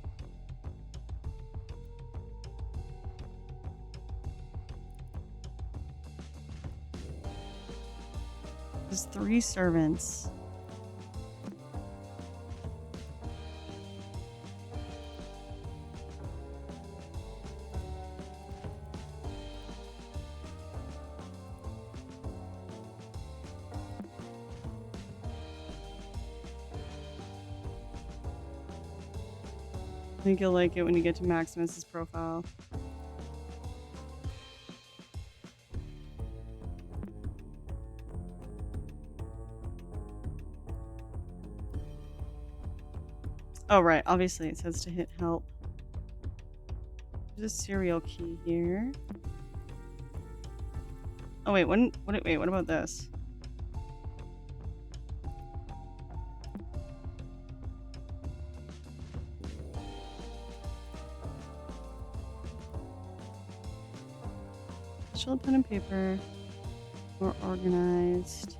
His 3 servants. I think you'll like it when you get to Maximus's profile. Oh, right. Obviously, it says to hit help. There's a serial key here. Oh, wait. Wait, what about this? Special pen and paper. More organized.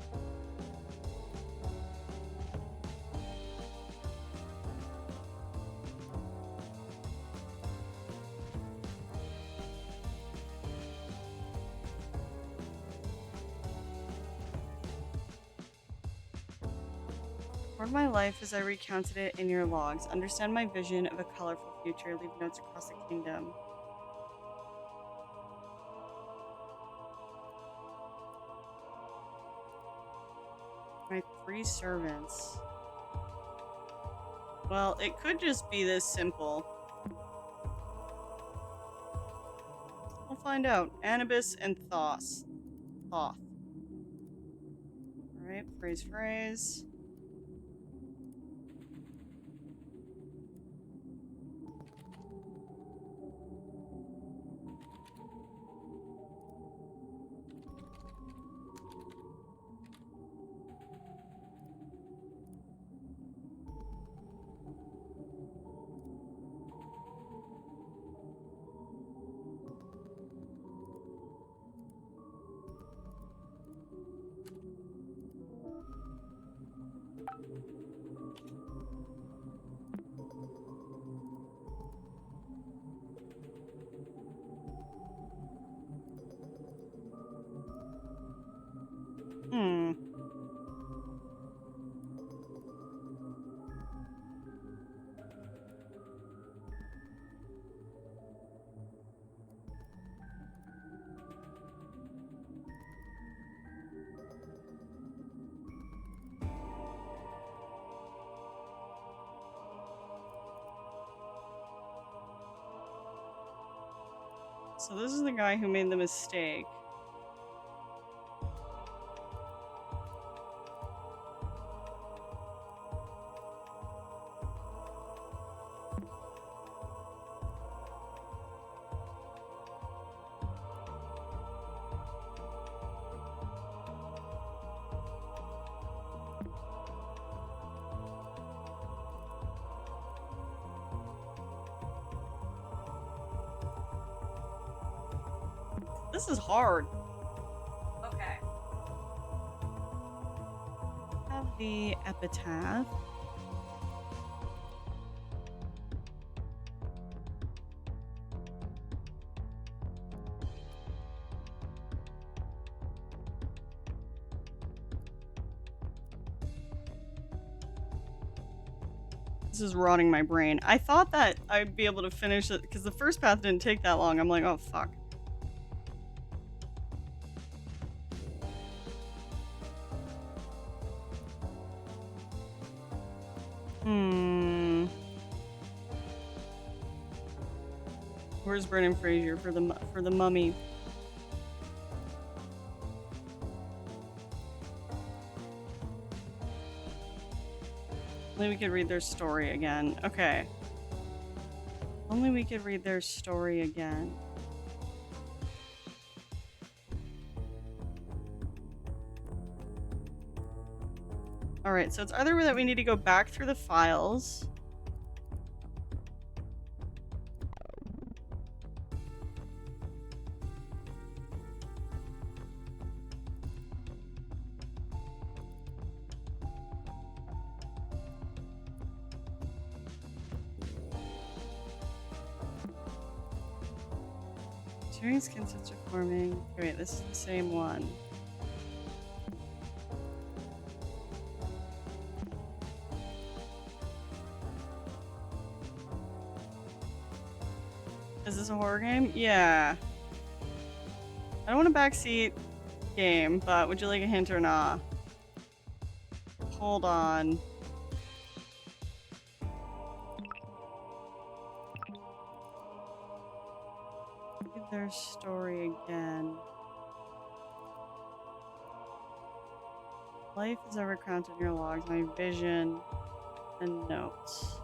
Part of my life as I recounted it in your logs. Understand my vision of a colorful future. Leave notes across the kingdom. My 3 servants. Well, it could just be this simple. We'll find out. Anubis and Thoth. Alright, phrase. So this is the guy who made the mistake. This is hard. Okay. Have the epitaph. This is rotting my brain. I thought that I'd be able to finish it because the first path didn't take that long. I'm like, oh fuck. Where's Brendan Fraser for the mummy? Only we could read their story again. Okay. Only we could read their story again. Alright, so it's either that we need to go back through the files. Steering skin sensor forming. Okay, wait, this is the same one. Is this a horror game? Yeah. I don't want a backseat game, but would you like a hint or not? Hold on. Look at their story again. Life is ever counted in your logs, my vision and notes.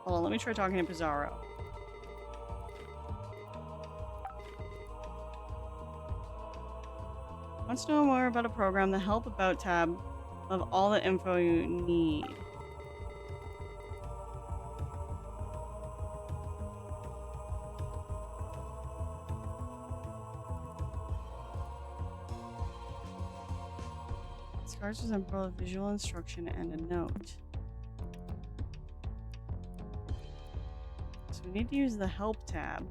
Hold on, let me try talking to Pizarro. Wants to know more about a program, the Help About tab of all the info you need. Scars resemble a visual instruction and a note. So we need to use the Help tab.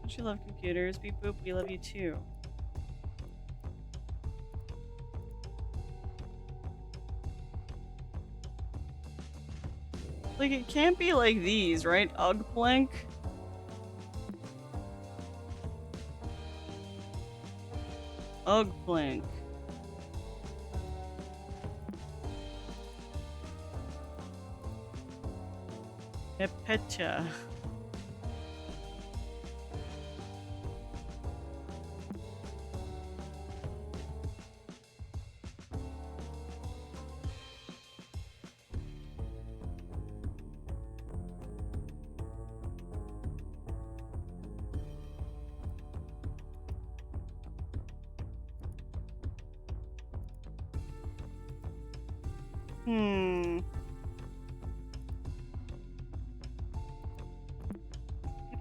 Don't you love computers? Beep boop, we love you too. Like, it can't be like these, right? Ugh blink. Ugh blink. Epetcha.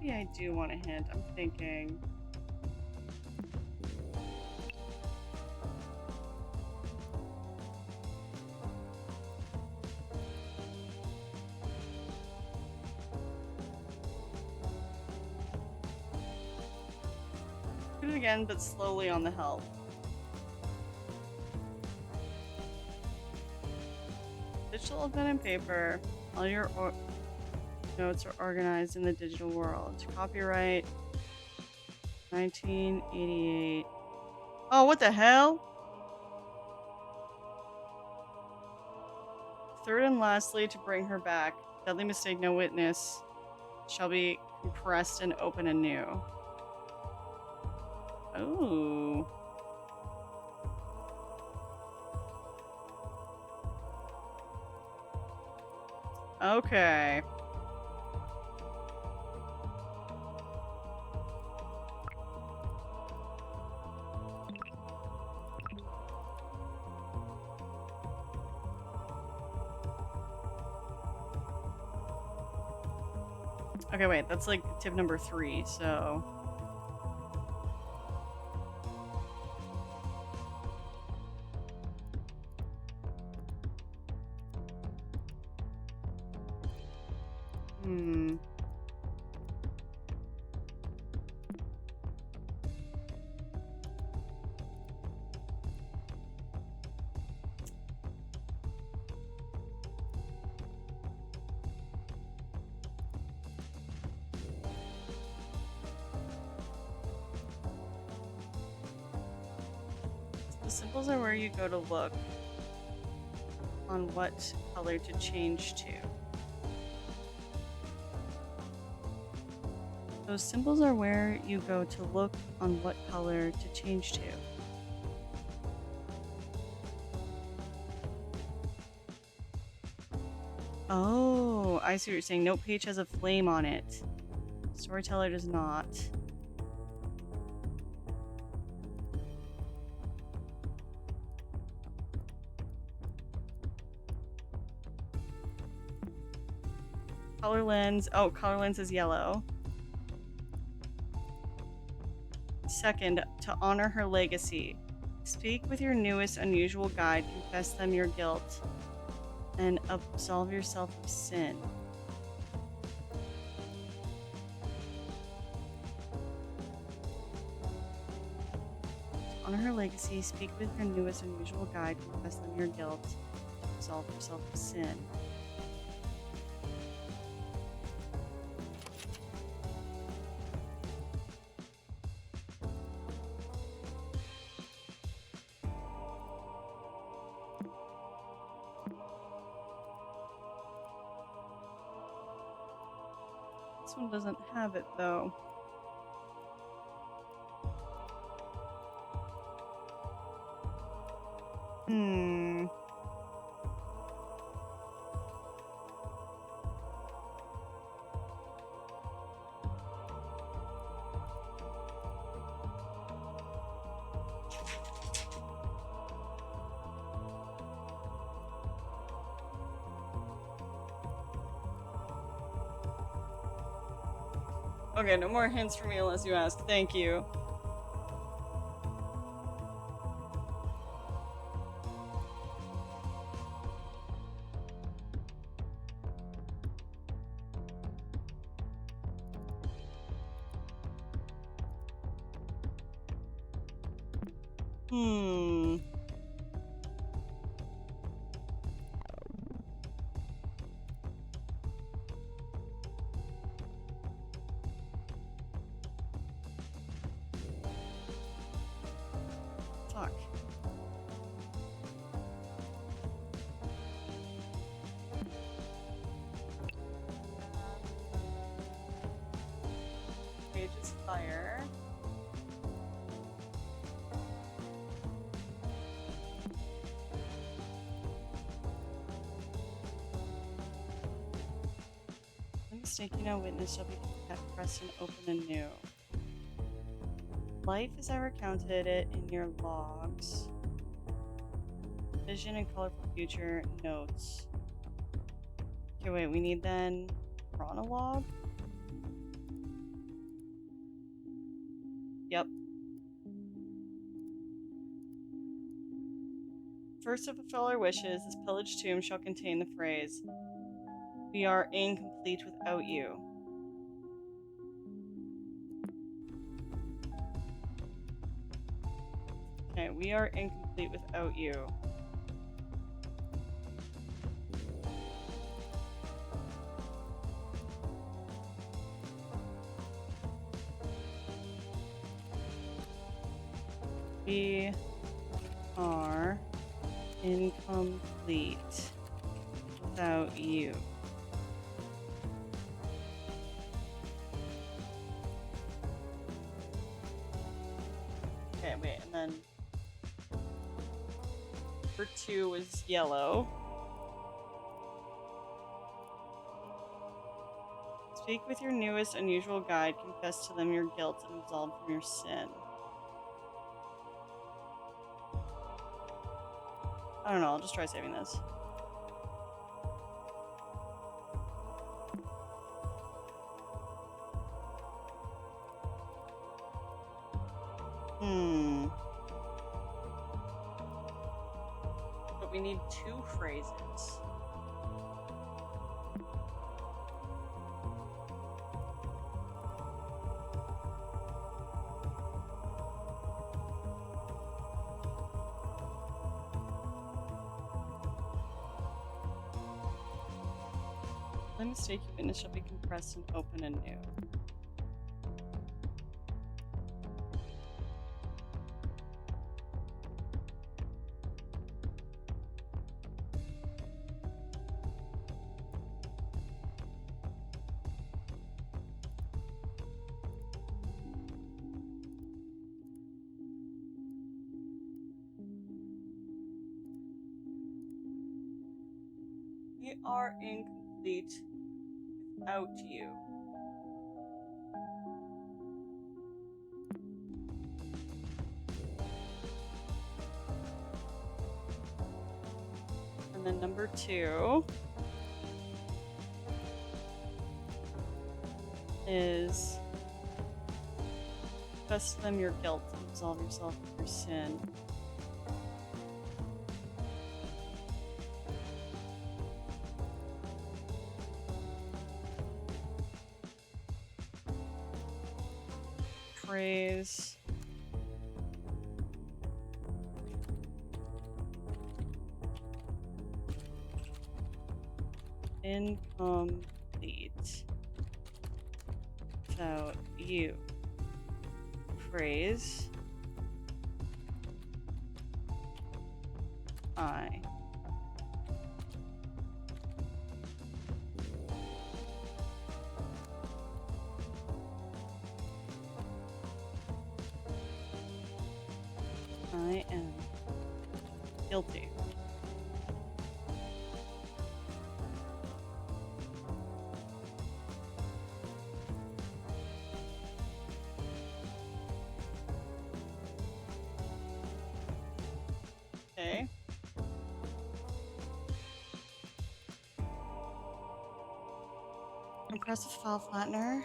Maybe I do want a hint. I'm thinking. Do it again, but slowly on the help. Digital pen and paper. All your notes are organized in the digital world. Copyright 1988. Oh, what the hell? Third and lastly, to bring her back. Deadly mistake, no witness. Shall be compressed and open anew. Oh. Okay. Okay, wait, that's like tip number 3, so... The symbols are where you go to look on what color to change to. Those symbols are where you go to look on what color to change to. Oh, I see what you're saying. Note page has a flame on it. Storyteller does not. Color lens. Oh, color lens is yellow. Second, to honor her legacy. Speak with your newest unusual guide, confess them your guilt, and absolve yourself of sin. To honor her legacy, speak with your newest unusual guide, confess them your guilt, absolve yourself of sin. This one doesn't have it though. Okay, no more hints for me unless you ask. Thank you. Fuck. Page is fire. Mistaking no witness shall be kept pressed and open anew. Life is ever counted in your logs. Vision and colorful future notes. Okay, wait, we need then chronologue? Yep. First of a feller wishes, this pillaged tomb shall contain the phrase, "We are incomplete without you." Okay, we are incomplete without you. We are incomplete without you. Okay, wait, and then number 2 was yellow. Speak with your newest unusual guide, confess to them your guilt, and absolve from your sin. I don't know, I'll just try saving this. But we need 2 phrases. The mistake you witness shall be compressed and open anew. We are incomplete without you. And then number 2 is confess to them your guilt and absolve yourself of your sin. Praise. Incomplete without you. Praise. I. I am guilty. Okay. Impress with file flattener.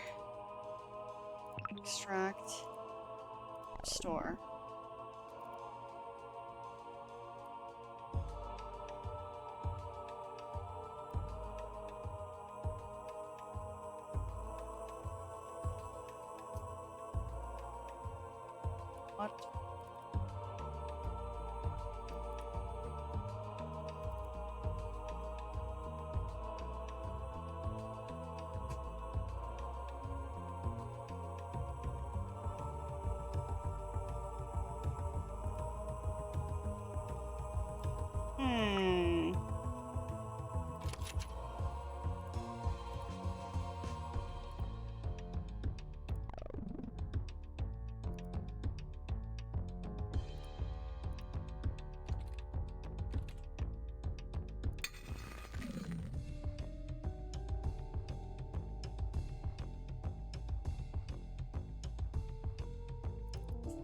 Extract. Store. What?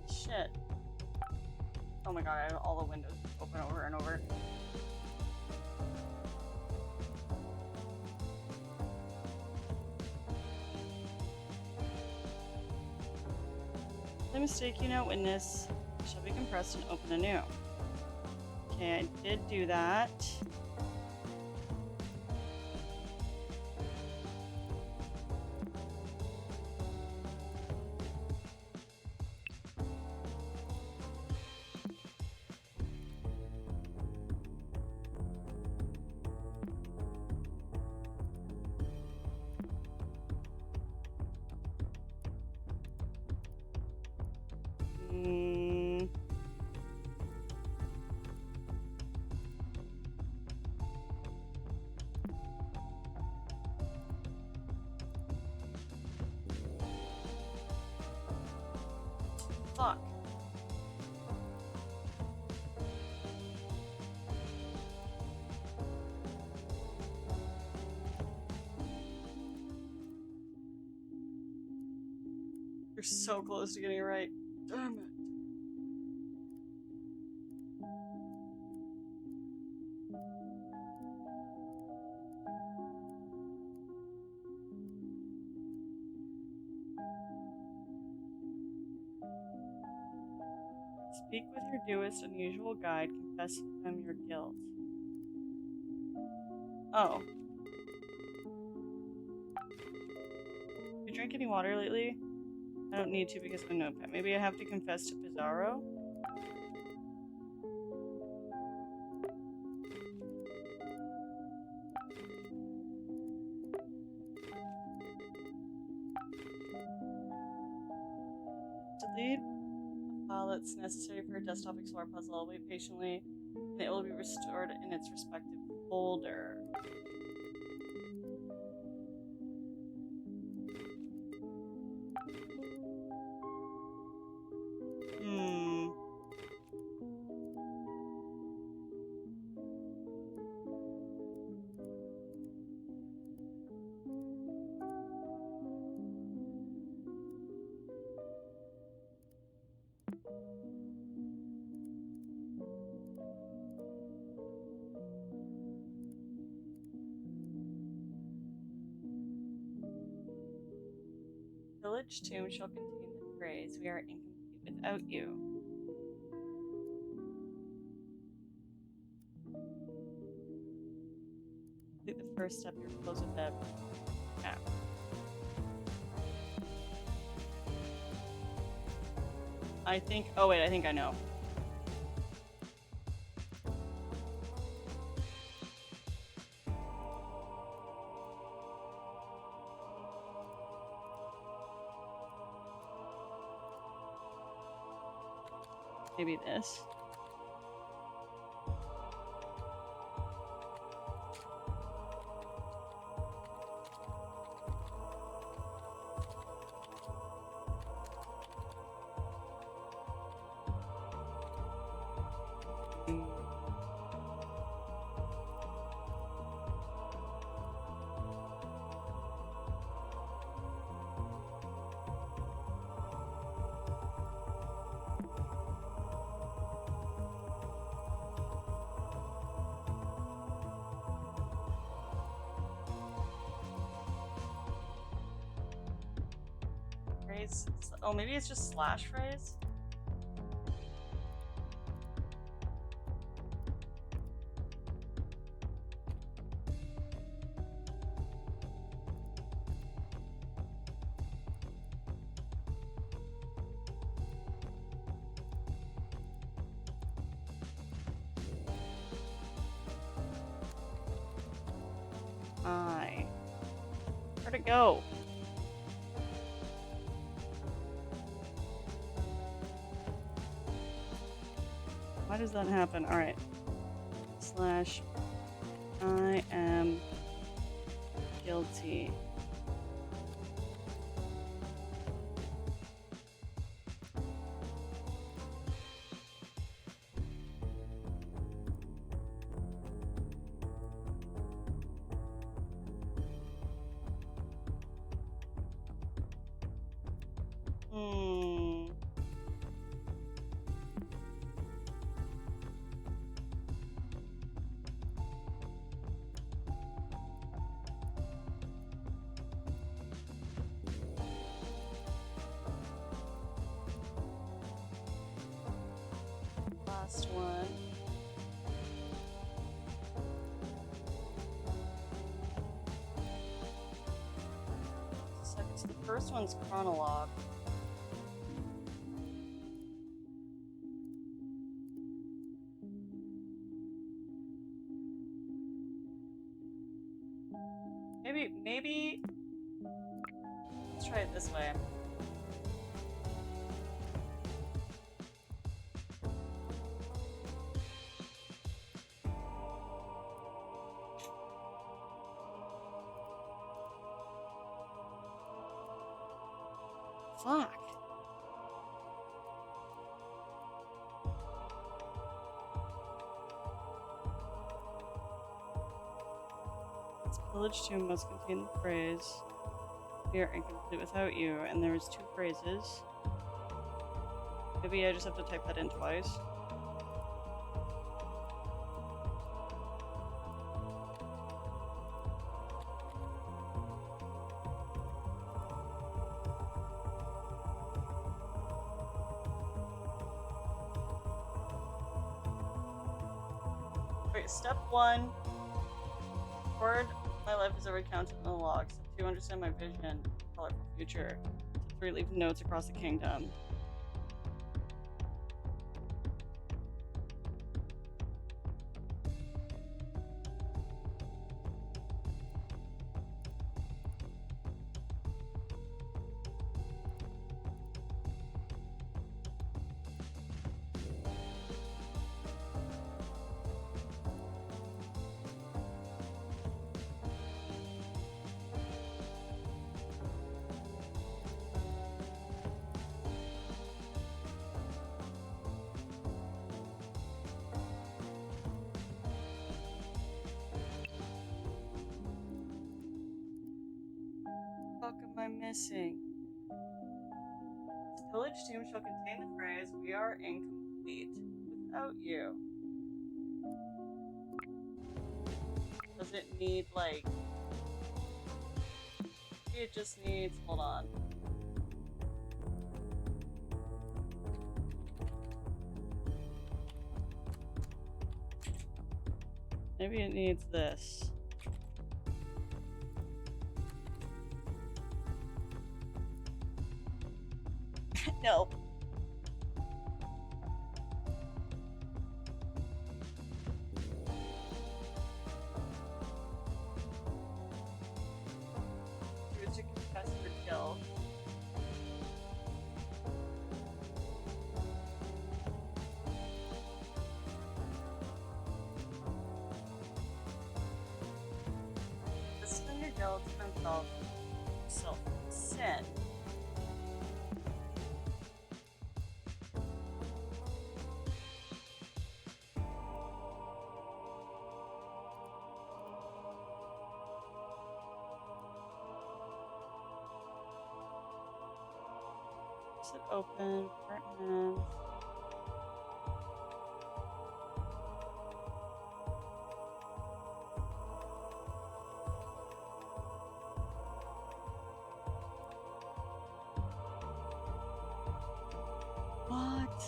Shit. Oh my god, I have all the windows open over and over. The mistake you now witness shall be compressed and open anew. Okay, I did do that. Fuck. You're so close to getting it right. Damn it. Speak with your newest unusual guide. Confess with them your guilt. Oh. You drink any water lately? I don't need to because of a notepad. Maybe I have to confess to Pizarro? Delete a file that's necessary for a desktop explorer puzzle. Wait patiently, and it will be restored in its respective folder. Village tomb shall contain the phrase, "We are incomplete without you." Complete the first step, you're close with that. Yeah. I think. Oh, wait, I think I know. Maybe this. Phrase. Oh, maybe it's just slash phrase? Where'd it go? Why does that happen? Alright. Slash I am guilty. Last one. So the first one's chronologue. Maybe. Let's try it this way. Fuck. This village tomb must contain the phrase, "We are incomplete without you," and there's two phrases. Maybe I just have to type that in twice. Wait, step 1. Record my life is already counted in the log. Step 2, understand my vision, colorful future. Step 3, leave notes across the kingdom. What am I missing? This village tomb shall contain the phrase, "We are incomplete without you." Does it need, like... Maybe it just needs... Hold on. Maybe it needs this. No. Here's your confess your kill. This is your guilt and self-sin. It open, curtain. What?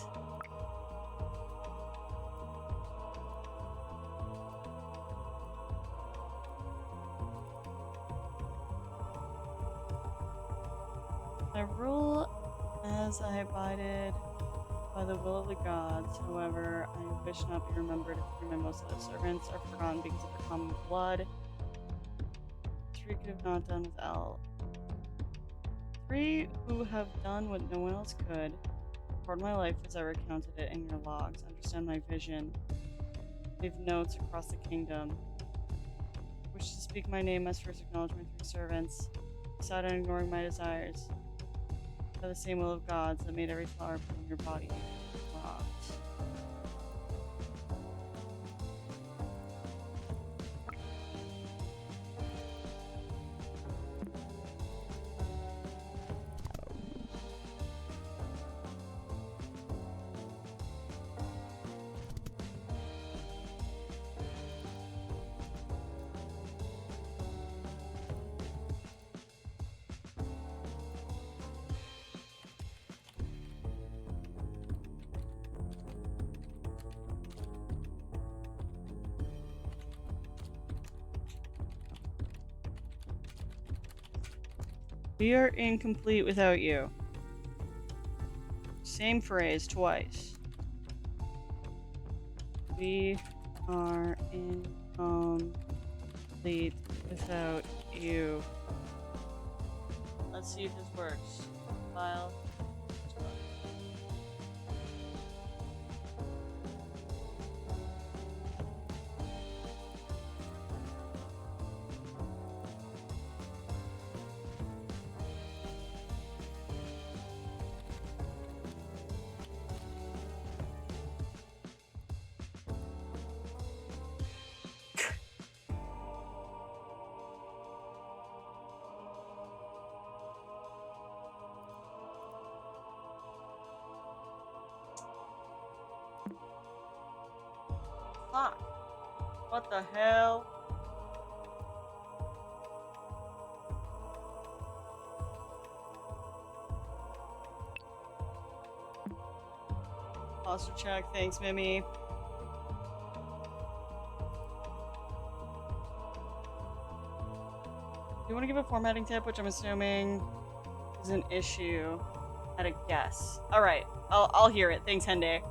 I rule as I abided by the will of the gods. However, I wish not be remembered if three of my most loved servants are forgotten because of the common blood. Three could have not done without. Three who have done what no one else could. Record my life as I recounted it in your logs. Understand my vision. Leave notes across the kingdom. Wish to speak my name, must first acknowledge my three servants. Decide on ignoring my desires. By the same will of gods that made every flower bloom in your body rocked. We are incomplete without you. Same phrase twice. We are incomplete without you. Let's see if this works. File. Fuck. What the hell? Posture check. Thanks, Mimi. Do you want to give a formatting tip, which I'm assuming is an issue at a guess? All right, I'll hear it. Thanks, Hende.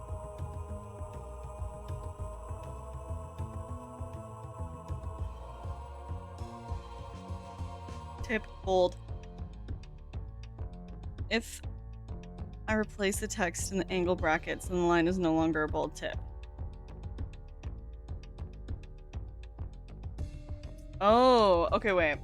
Tip bold. If I replace the text in the angle brackets, then the line is no longer a bold tip. Oh, okay, wait.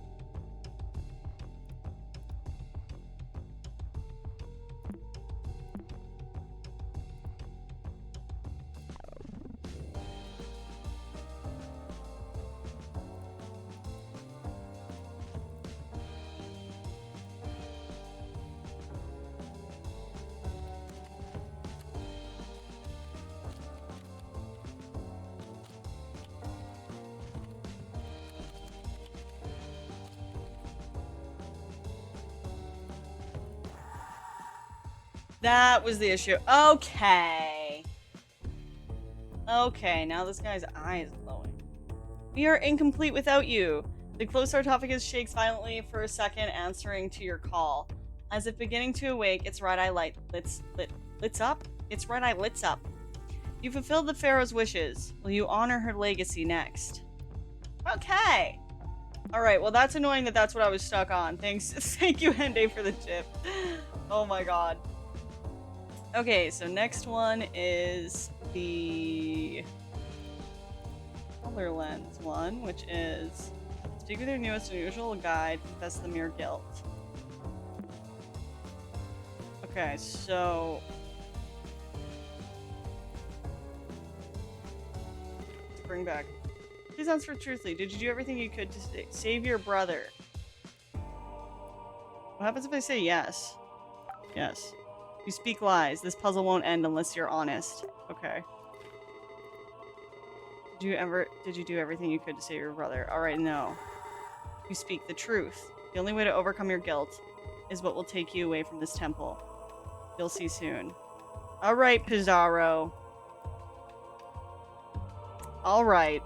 That was the issue. Okay. Okay, now this guy's eye is glowing. We are incomplete without you. The closed sarcophagus shakes violently for a second, answering to your call. As if beginning to awake, its right eye lits up? Its right eye lits up. You fulfilled the Pharaoh's wishes. Will you honor her legacy next? Okay. Alright, well that's annoying that that's what I was stuck on. Thanks. Thank you, Hende, for the tip. Oh my god. Okay, so next one is the color lens one, which is speak with your newest unusual guide, confess the mere guilt. Okay, so bring back. Please answer truthfully. Did you do everything you could to save your brother? What happens if I say yes? Yes. You speak lies. This puzzle won't end unless you're honest. Okay. Did you do everything you could to save your brother? Alright, no. You speak the truth. The only way to overcome your guilt is what will take you away from this temple. You'll see soon. Alright, Pizarro. Alright.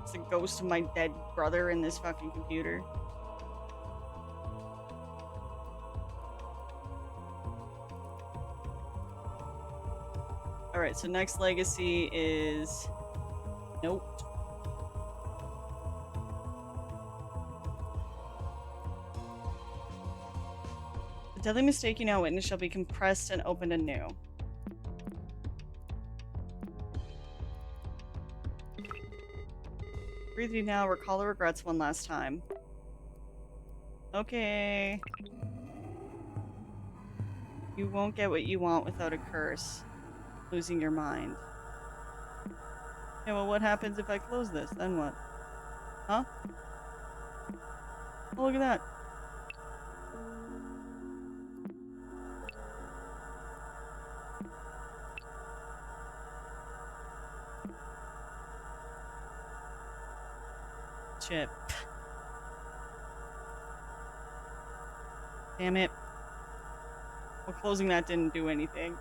It's the ghost of my dead brother in this fucking computer. Alright, so next legacy is... Nope. The deadly mistake you now witness shall be compressed and opened anew. Breathe deep now, recall the regrets one last time. Okay. You won't get what you want without a curse. Losing your mind. Okay, well what happens if I close this? Then what? Huh? Oh, look at that. Chip. Damn it. Well, closing that didn't do anything.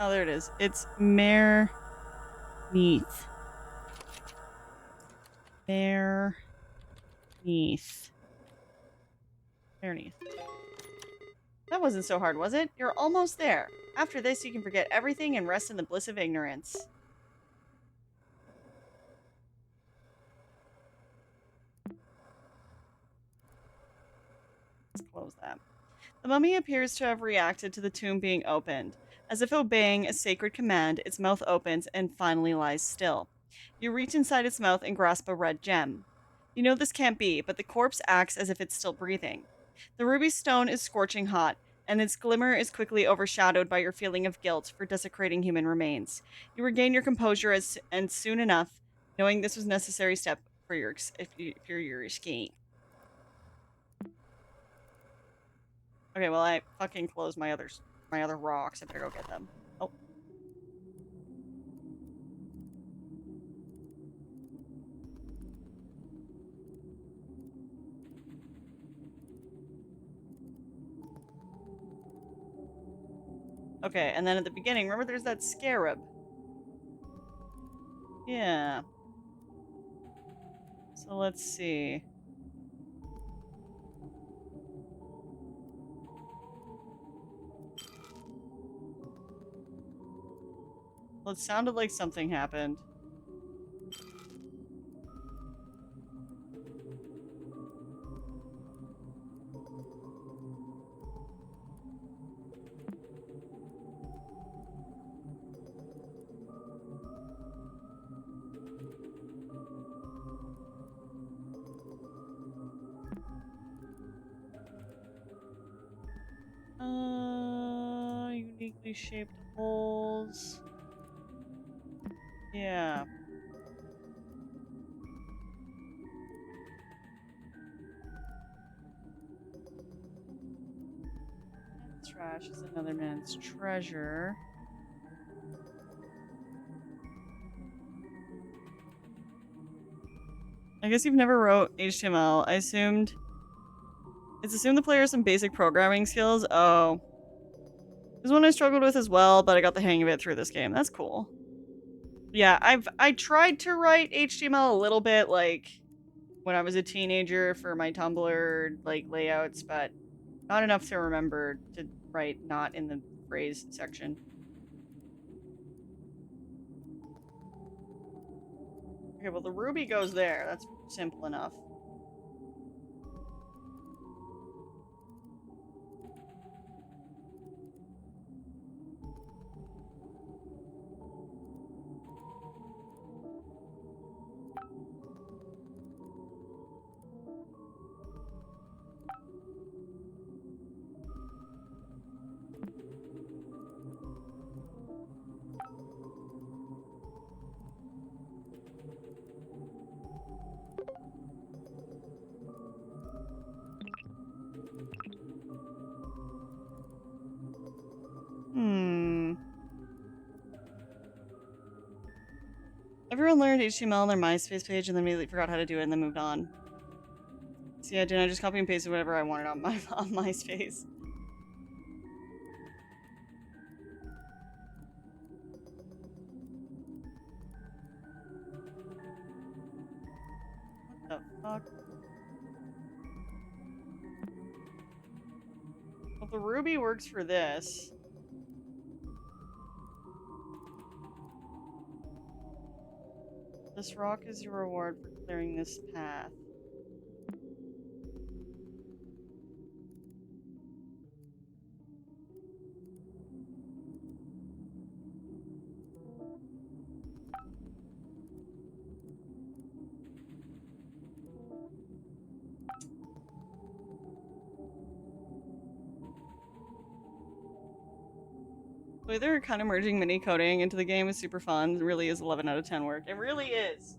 Oh, there it is. It's Mare Neath. Mare Neath. Mare Neath. That wasn't so hard, was it? You're almost there. After this, you can forget everything and rest in the bliss of ignorance. Let's close that. The mummy appears to have reacted to the tomb being opened. As if obeying a sacred command, its mouth opens and finally lies still. You reach inside its mouth and grasp a red gem. You know this can't be, but the corpse acts as if it's still breathing. The ruby stone is scorching hot, and its glimmer is quickly overshadowed by your feeling of guilt for desecrating human remains. You regain your composure and soon enough, knowing this was a necessary step for your escape. Okay, well I fucking closed my other rocks. I better go get them. Oh. Okay, and then at the beginning, remember there's that scarab. Yeah. So let's see. Well, it sounded like something happened. Uniquely shaped holes. Yeah. Trash is another man's treasure. I guess you've never wrote HTML. It's assumed the player has some basic programming skills. Oh. This is one I struggled with as well, but I got the hang of it through this game. That's cool. Yeah, I tried to write HTML a little bit, like, when I was a teenager for my Tumblr, like, layouts, but not enough to remember to write not in the phrase section. Okay, well, the ruby goes there. That's simple enough. Everyone learned HTML on their MySpace page and then immediately forgot how to do it and then moved on. See, I didn't. I just copy and pasted whatever I wanted on MySpace. What the fuck? Well, the ruby works for this. This rock is your reward for clearing this path. The way they're kind of merging mini coding into the game is super fun. It really is 11 out of 10 work. It really is.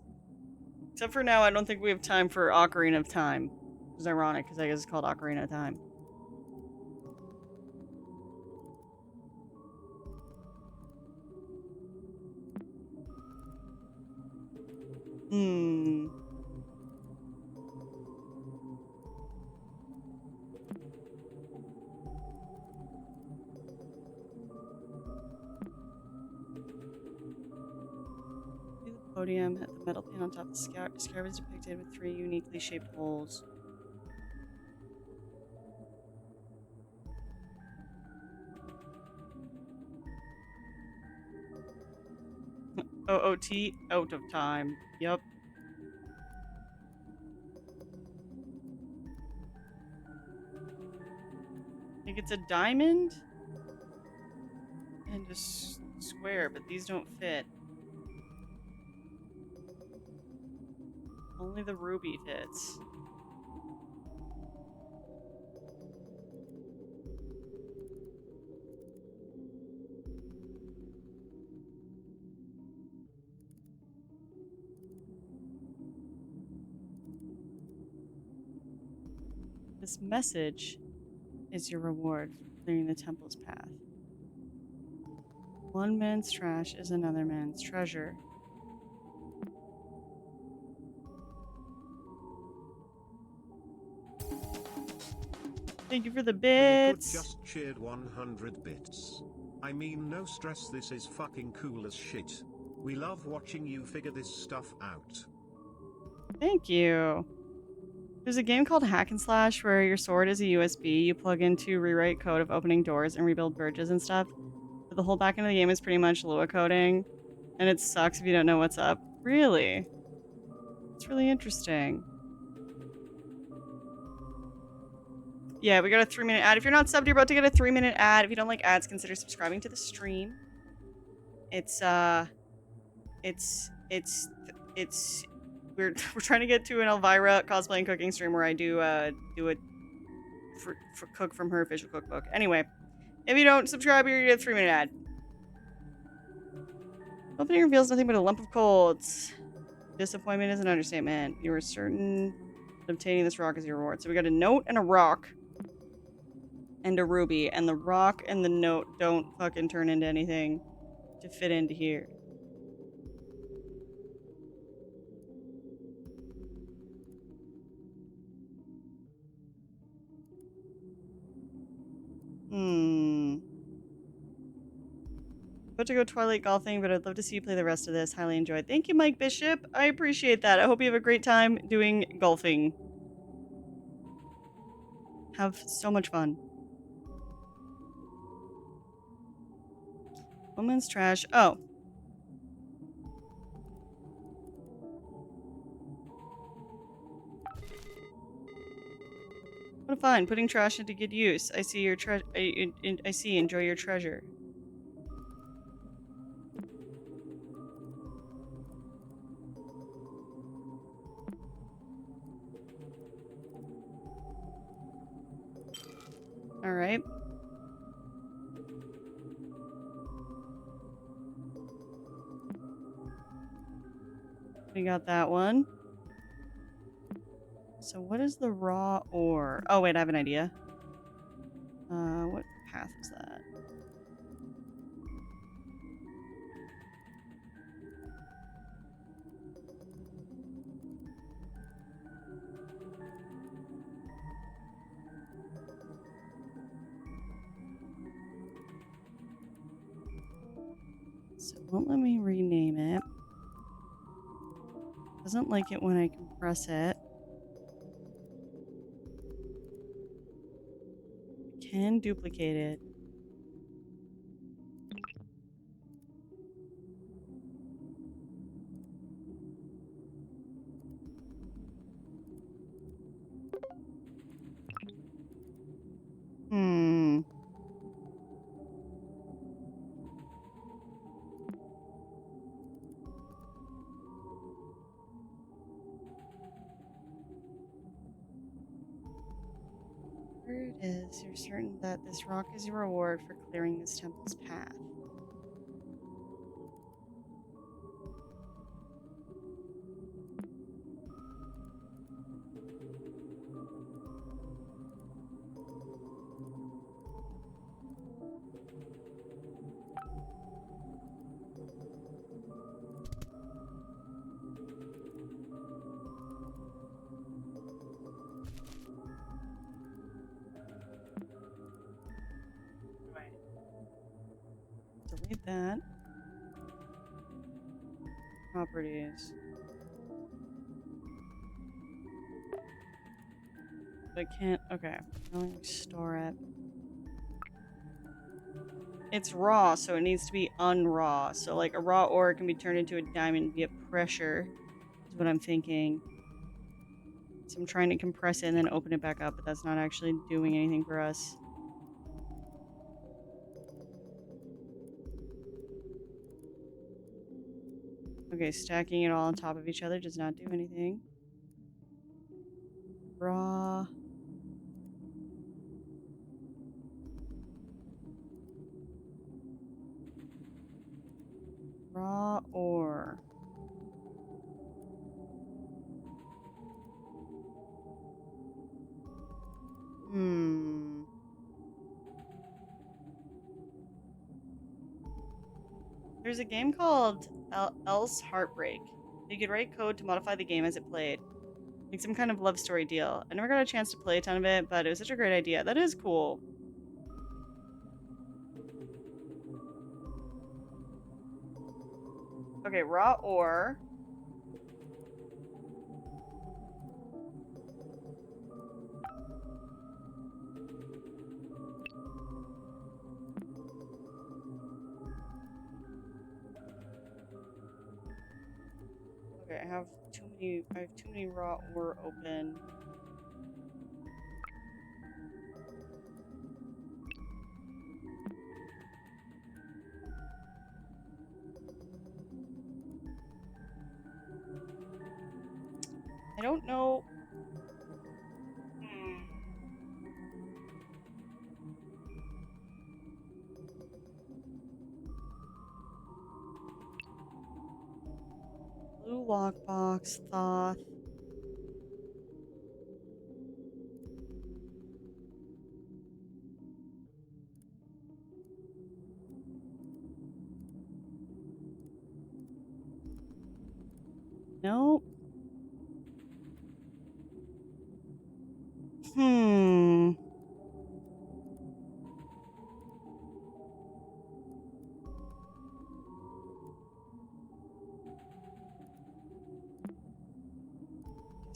Except for now, I don't think we have time for Ocarina of Time. Which is ironic, because I guess it's called Ocarina of Time. Podium at the metal pan on top of the scarab is depicted with 3 uniquely shaped holes. OOT, out of time. Yup. I think it's a diamond and a square, but these don't fit. Only the ruby fits. This message is your reward for clearing the temple's path. One man's trash is another man's treasure. Thank you for the bits. Just cheered 100 bits. I mean, no stress, this is fucking cool as shit. We love watching you figure this stuff out. Thank you. There's a game called Hack and Slash where your sword is a USB you plug into rewrite code of opening doors and rebuild bridges and stuff. But the whole back end of the game is pretty much Lua coding, and it sucks if you don't know what's up. Really? It's really interesting. Yeah, we got a 3-minute ad. If you're not subbed, you're about to get a 3-minute ad. If you don't like ads, consider subscribing to the stream. We're trying to get to an Elvira cosplay and cooking stream where I do it for cook from her official cookbook. Anyway, if you don't subscribe, you're gonna get a 3-minute ad. Opening reveals nothing but a lump of colds. Disappointment is an understatement. You are certain that obtaining this rock is your reward. So we got a note and a rock. And a ruby. And the rock and the note don't fucking turn into anything to fit into here. About to go Twilight golfing, but I'd love to see you play the rest of this. Highly enjoyed. Thank you, Mike Bishop. I appreciate that. I hope you have a great time doing golfing. Have so much fun. Woman's trash. Oh. What fun. Putting trash into good use. I see your I see. Enjoy your treasure. All right. We got that one. So what is the raw ore? Oh, wait, I have an idea. What path is that? So it won't let me rename it. Doesn't like it when I compress it. Can duplicate it. There it is. You're certain that this rock is your reward for clearing this temple's path. Delete that. Properties. I can't. Okay. Let me store it. It's raw, so it needs to be unraw. So, like, a raw ore can be turned into a diamond via pressure, is what I'm thinking. So I'm trying to compress it and then open it back up, but that's not actually doing anything for us. Okay, stacking it all on top of each other does not do anything. Raw. Raw ore. There's a game called Else Heartbreak. You could write code to modify the game as it played. Like some kind of love story deal. I never got a chance to play a ton of it, but it was such a great idea. That is cool. Okay, raw ore. Okay, I have too many raw ore open. I don't know. Blue lockbox, Thoth. Nope.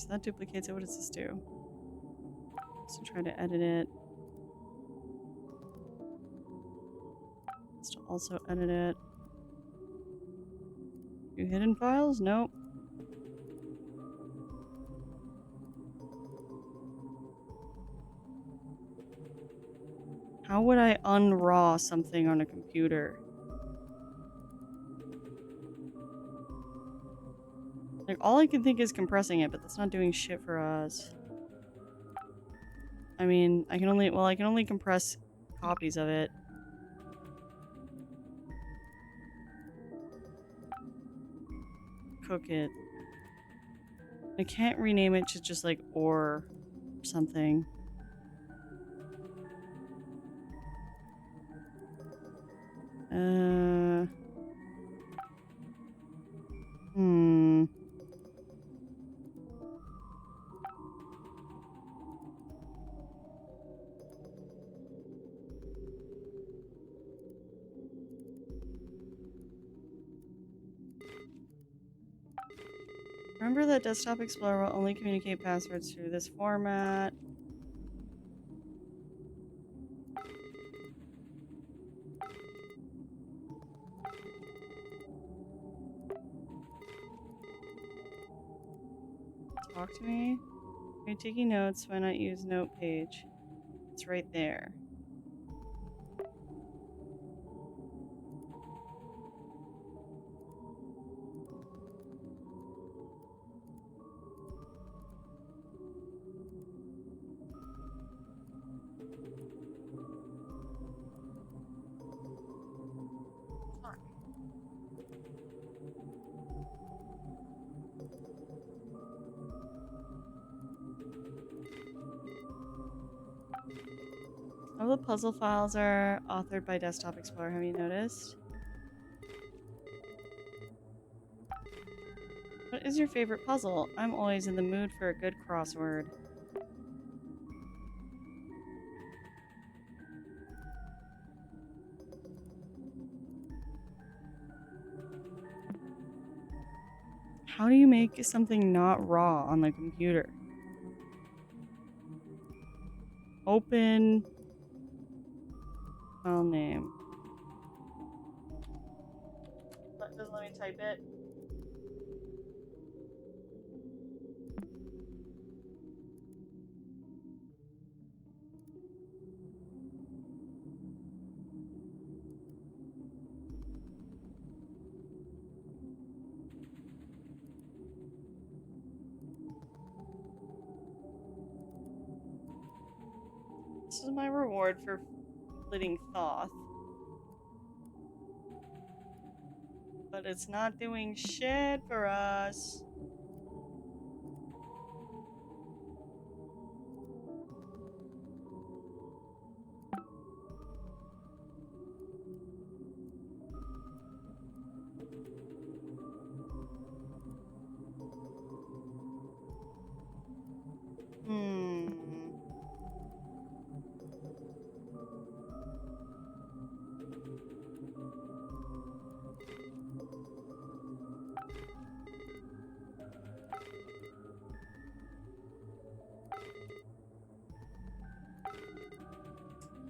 So that duplicates it. What does this do? So try to edit it. Let's also edit it. View hidden files? Nope. How would I unraw something on a computer? Like, all I can think is compressing it, but that's not doing shit for us. I mean, I can only compress copies of it. Cook it. I can't rename it to just like or something. Hmm. Remember that Desktop Explorer will only communicate passwords through this format. Talk to me. Are you taking notes? Why not use note page? It's right there. All the puzzle files are authored by Desktop Explorer, have you noticed? What is your favorite puzzle? I'm always in the mood for a good crossword. How do you make something not raw on the computer? Open file name. Doesn't let me type it. This is my reward for completing Thoth. But it's not doing shit for us. Hmm.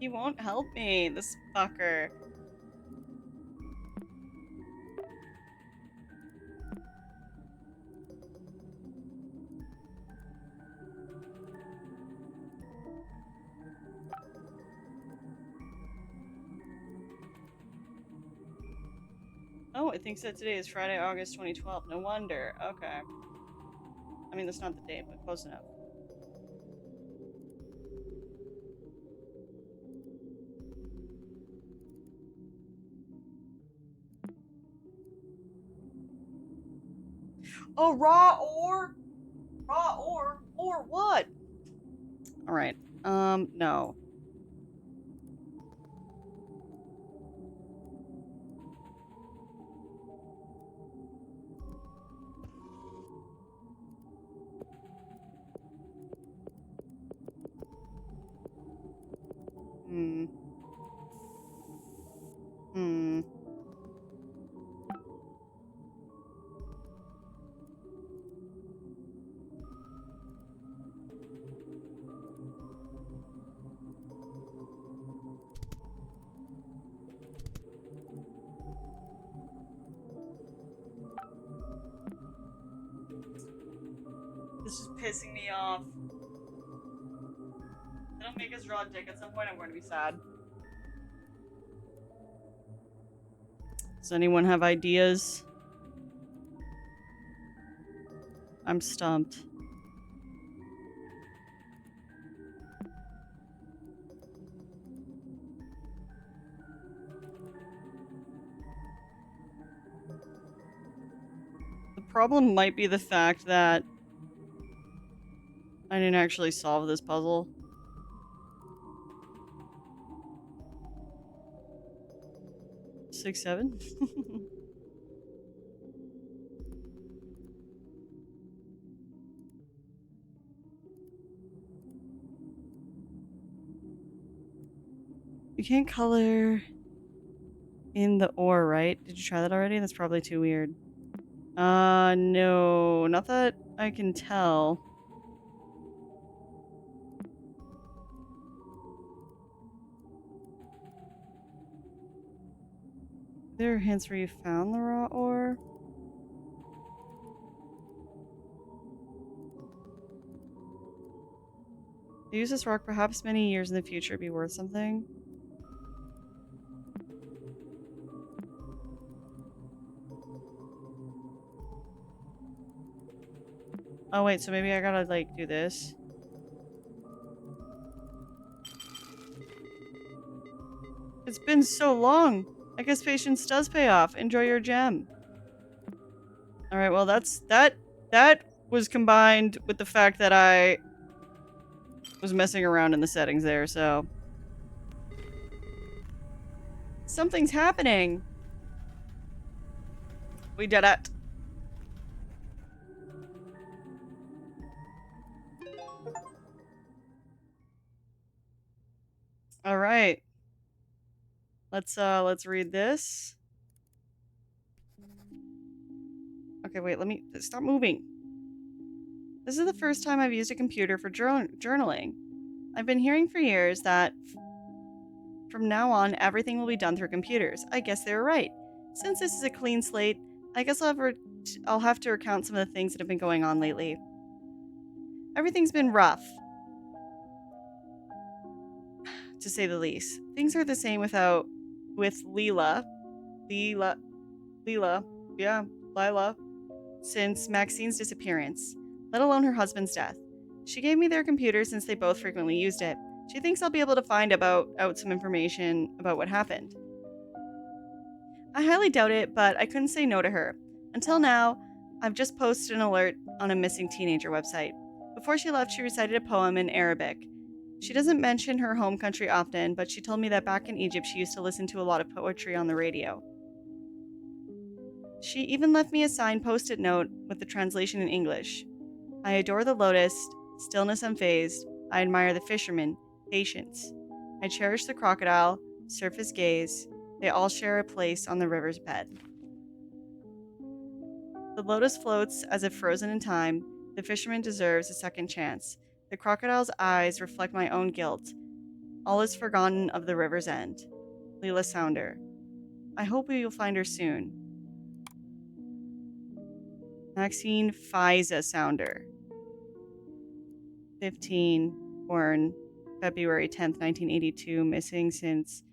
He won't help me, this fucker. Oh, it thinks that today is Friday, August 2012. No wonder. Okay. I mean, that's not the date, but close enough. Oh, raw ore? Raw ore? Or what? Alright. No. Hmm. Hmm. pissing me off. They don't make us draw a dick. At some point, I'm going to be sad. Does anyone have ideas? I'm stumped. The problem might be the fact that I didn't actually solve this puzzle. Six, 7? You can't color in the ore, right? Did you try that already? That's probably too weird. No. Not that I can tell. There are hints where you found the raw ore. Use this rock perhaps many years in the future be worth something. Oh wait, so maybe I gotta like do this. It's been so long. I guess patience does pay off. Enjoy your gem. Alright, well that was combined with the fact that I was messing around in the settings there, so something's happening. We did it. All right. Let's read this. Okay, wait, let me stop moving. This is the first time I've used a computer for journaling. I've been hearing for years that from now on, everything will be done through computers. I guess they were right. Since this is a clean slate, I guess I'll have to recount some of the things that have been going on lately. Everything's been rough, to say the least. Things are the same with Lila, since Maxine's disappearance, let alone her husband's death. She gave me their computer since they both frequently used it. She thinks I'll be able to find out some information about what happened. I highly doubt it, but I couldn't say no to her. Until now, I've just posted an alert on a missing teenager website. Before she left, she recited a poem in Arabic. She doesn't mention her home country often, but she told me that back in Egypt she used to listen to a lot of poetry on the radio. She even left me a signed post-it note with the translation in English. I adore the lotus, stillness unfazed. I admire the fisherman, patience. I cherish the crocodile, surface gaze. They all share a place on the river's bed. The lotus floats as if frozen in time. The fisherman deserves a second chance. The crocodile's eyes reflect my own guilt. All is forgotten of the river's end. Leela Sounder. I hope we will find her soon. Maxine Fiza Sounder. 15, born February 10th, 1982, missing since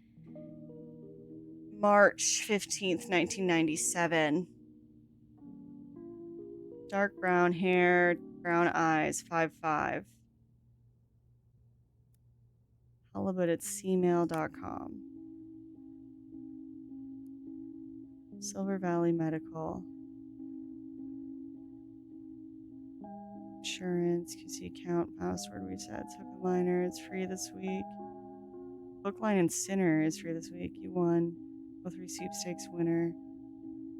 March 15th, 1997. Dark brown hair, brown eyes, 5'5". Halibut at cmail.com. Silver Valley Medical. Insurance, QC account, password resets, hook and liner, it's free this week. Hookline and Sinner is free this week. You won. Both sweepstakes winner.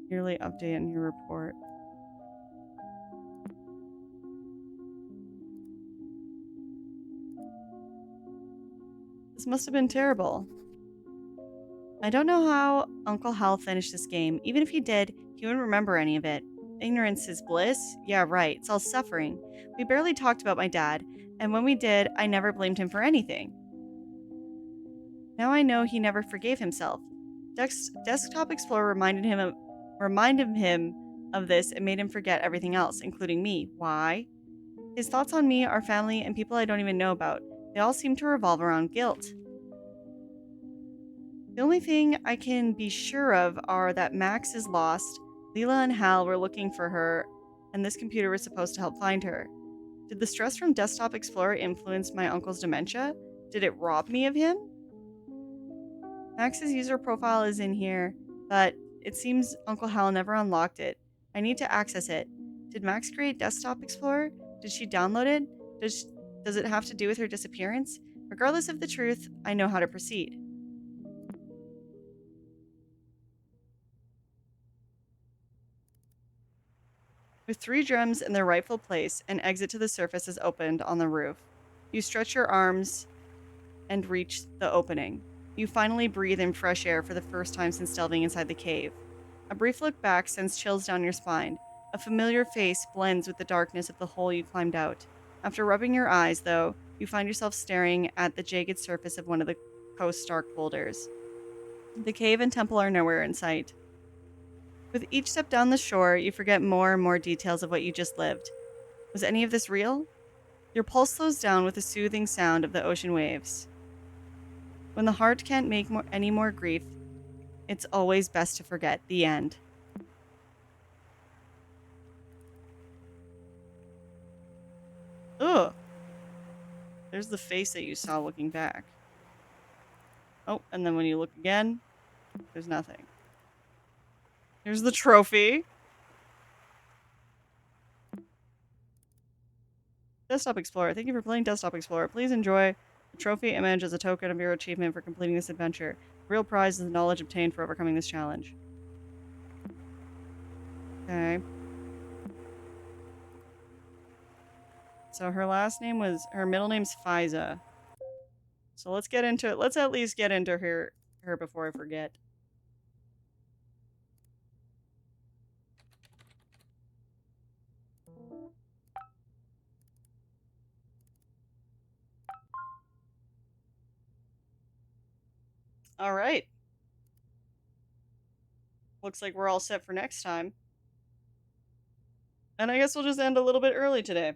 Yearly update on your report. This must have been terrible. I don't know how Uncle Hal finished this game. Even if he did, he wouldn't remember any of it. Ignorance is bliss? Yeah, right. It's all suffering. We barely talked about my dad, and when we did, I never blamed him for anything. Now I know he never forgave himself. Desktop Explorer reminded him of this and made him forget everything else, including me. Why? His thoughts on me, our family, and people I don't even know about, they all seem to revolve around guilt. The only thing I can be sure of are that Max is lost, Leela and Hal were looking for her, and this computer was supposed to help find her. Did the stress from Desktop Explorer influence my uncle's dementia? Did it rob me of him? Max's user profile is in here, but it seems Uncle Hal never unlocked it. I need to access it. Did Max create Desktop Explorer? Did she download it? Does it have to do with her disappearance? Regardless of the truth, I know how to proceed. With 3 drums in their rightful place, an exit to the surface is opened on the roof. You stretch your arms and reach the opening. You finally breathe in fresh air for the first time since delving inside the cave. A brief look back sends chills down your spine. A familiar face blends with the darkness of the hole you climbed out. After rubbing your eyes, though, you find yourself staring at the jagged surface of one of the coast's dark boulders. The cave and temple are nowhere in sight. With each step down the shore, you forget more and more details of what you just lived. Was any of this real? Your pulse slows down with the soothing sound of the ocean waves. When the heart can't make any more grief, it's always best to forget. The end. Ugh. There's the face that you saw looking back. Oh, and then when you look again, there's nothing. Here's the trophy. Desktop Explorer. Thank you for playing Desktop Explorer. Please enjoy the trophy image as a token of your achievement for completing this adventure. The real prize is the knowledge obtained for overcoming this challenge. Okay. So her middle name's Fiza. So let's get into it. Let's at least get into her before I forget. All right. Looks like we're all set for next time. And I guess we'll just end a little bit early today.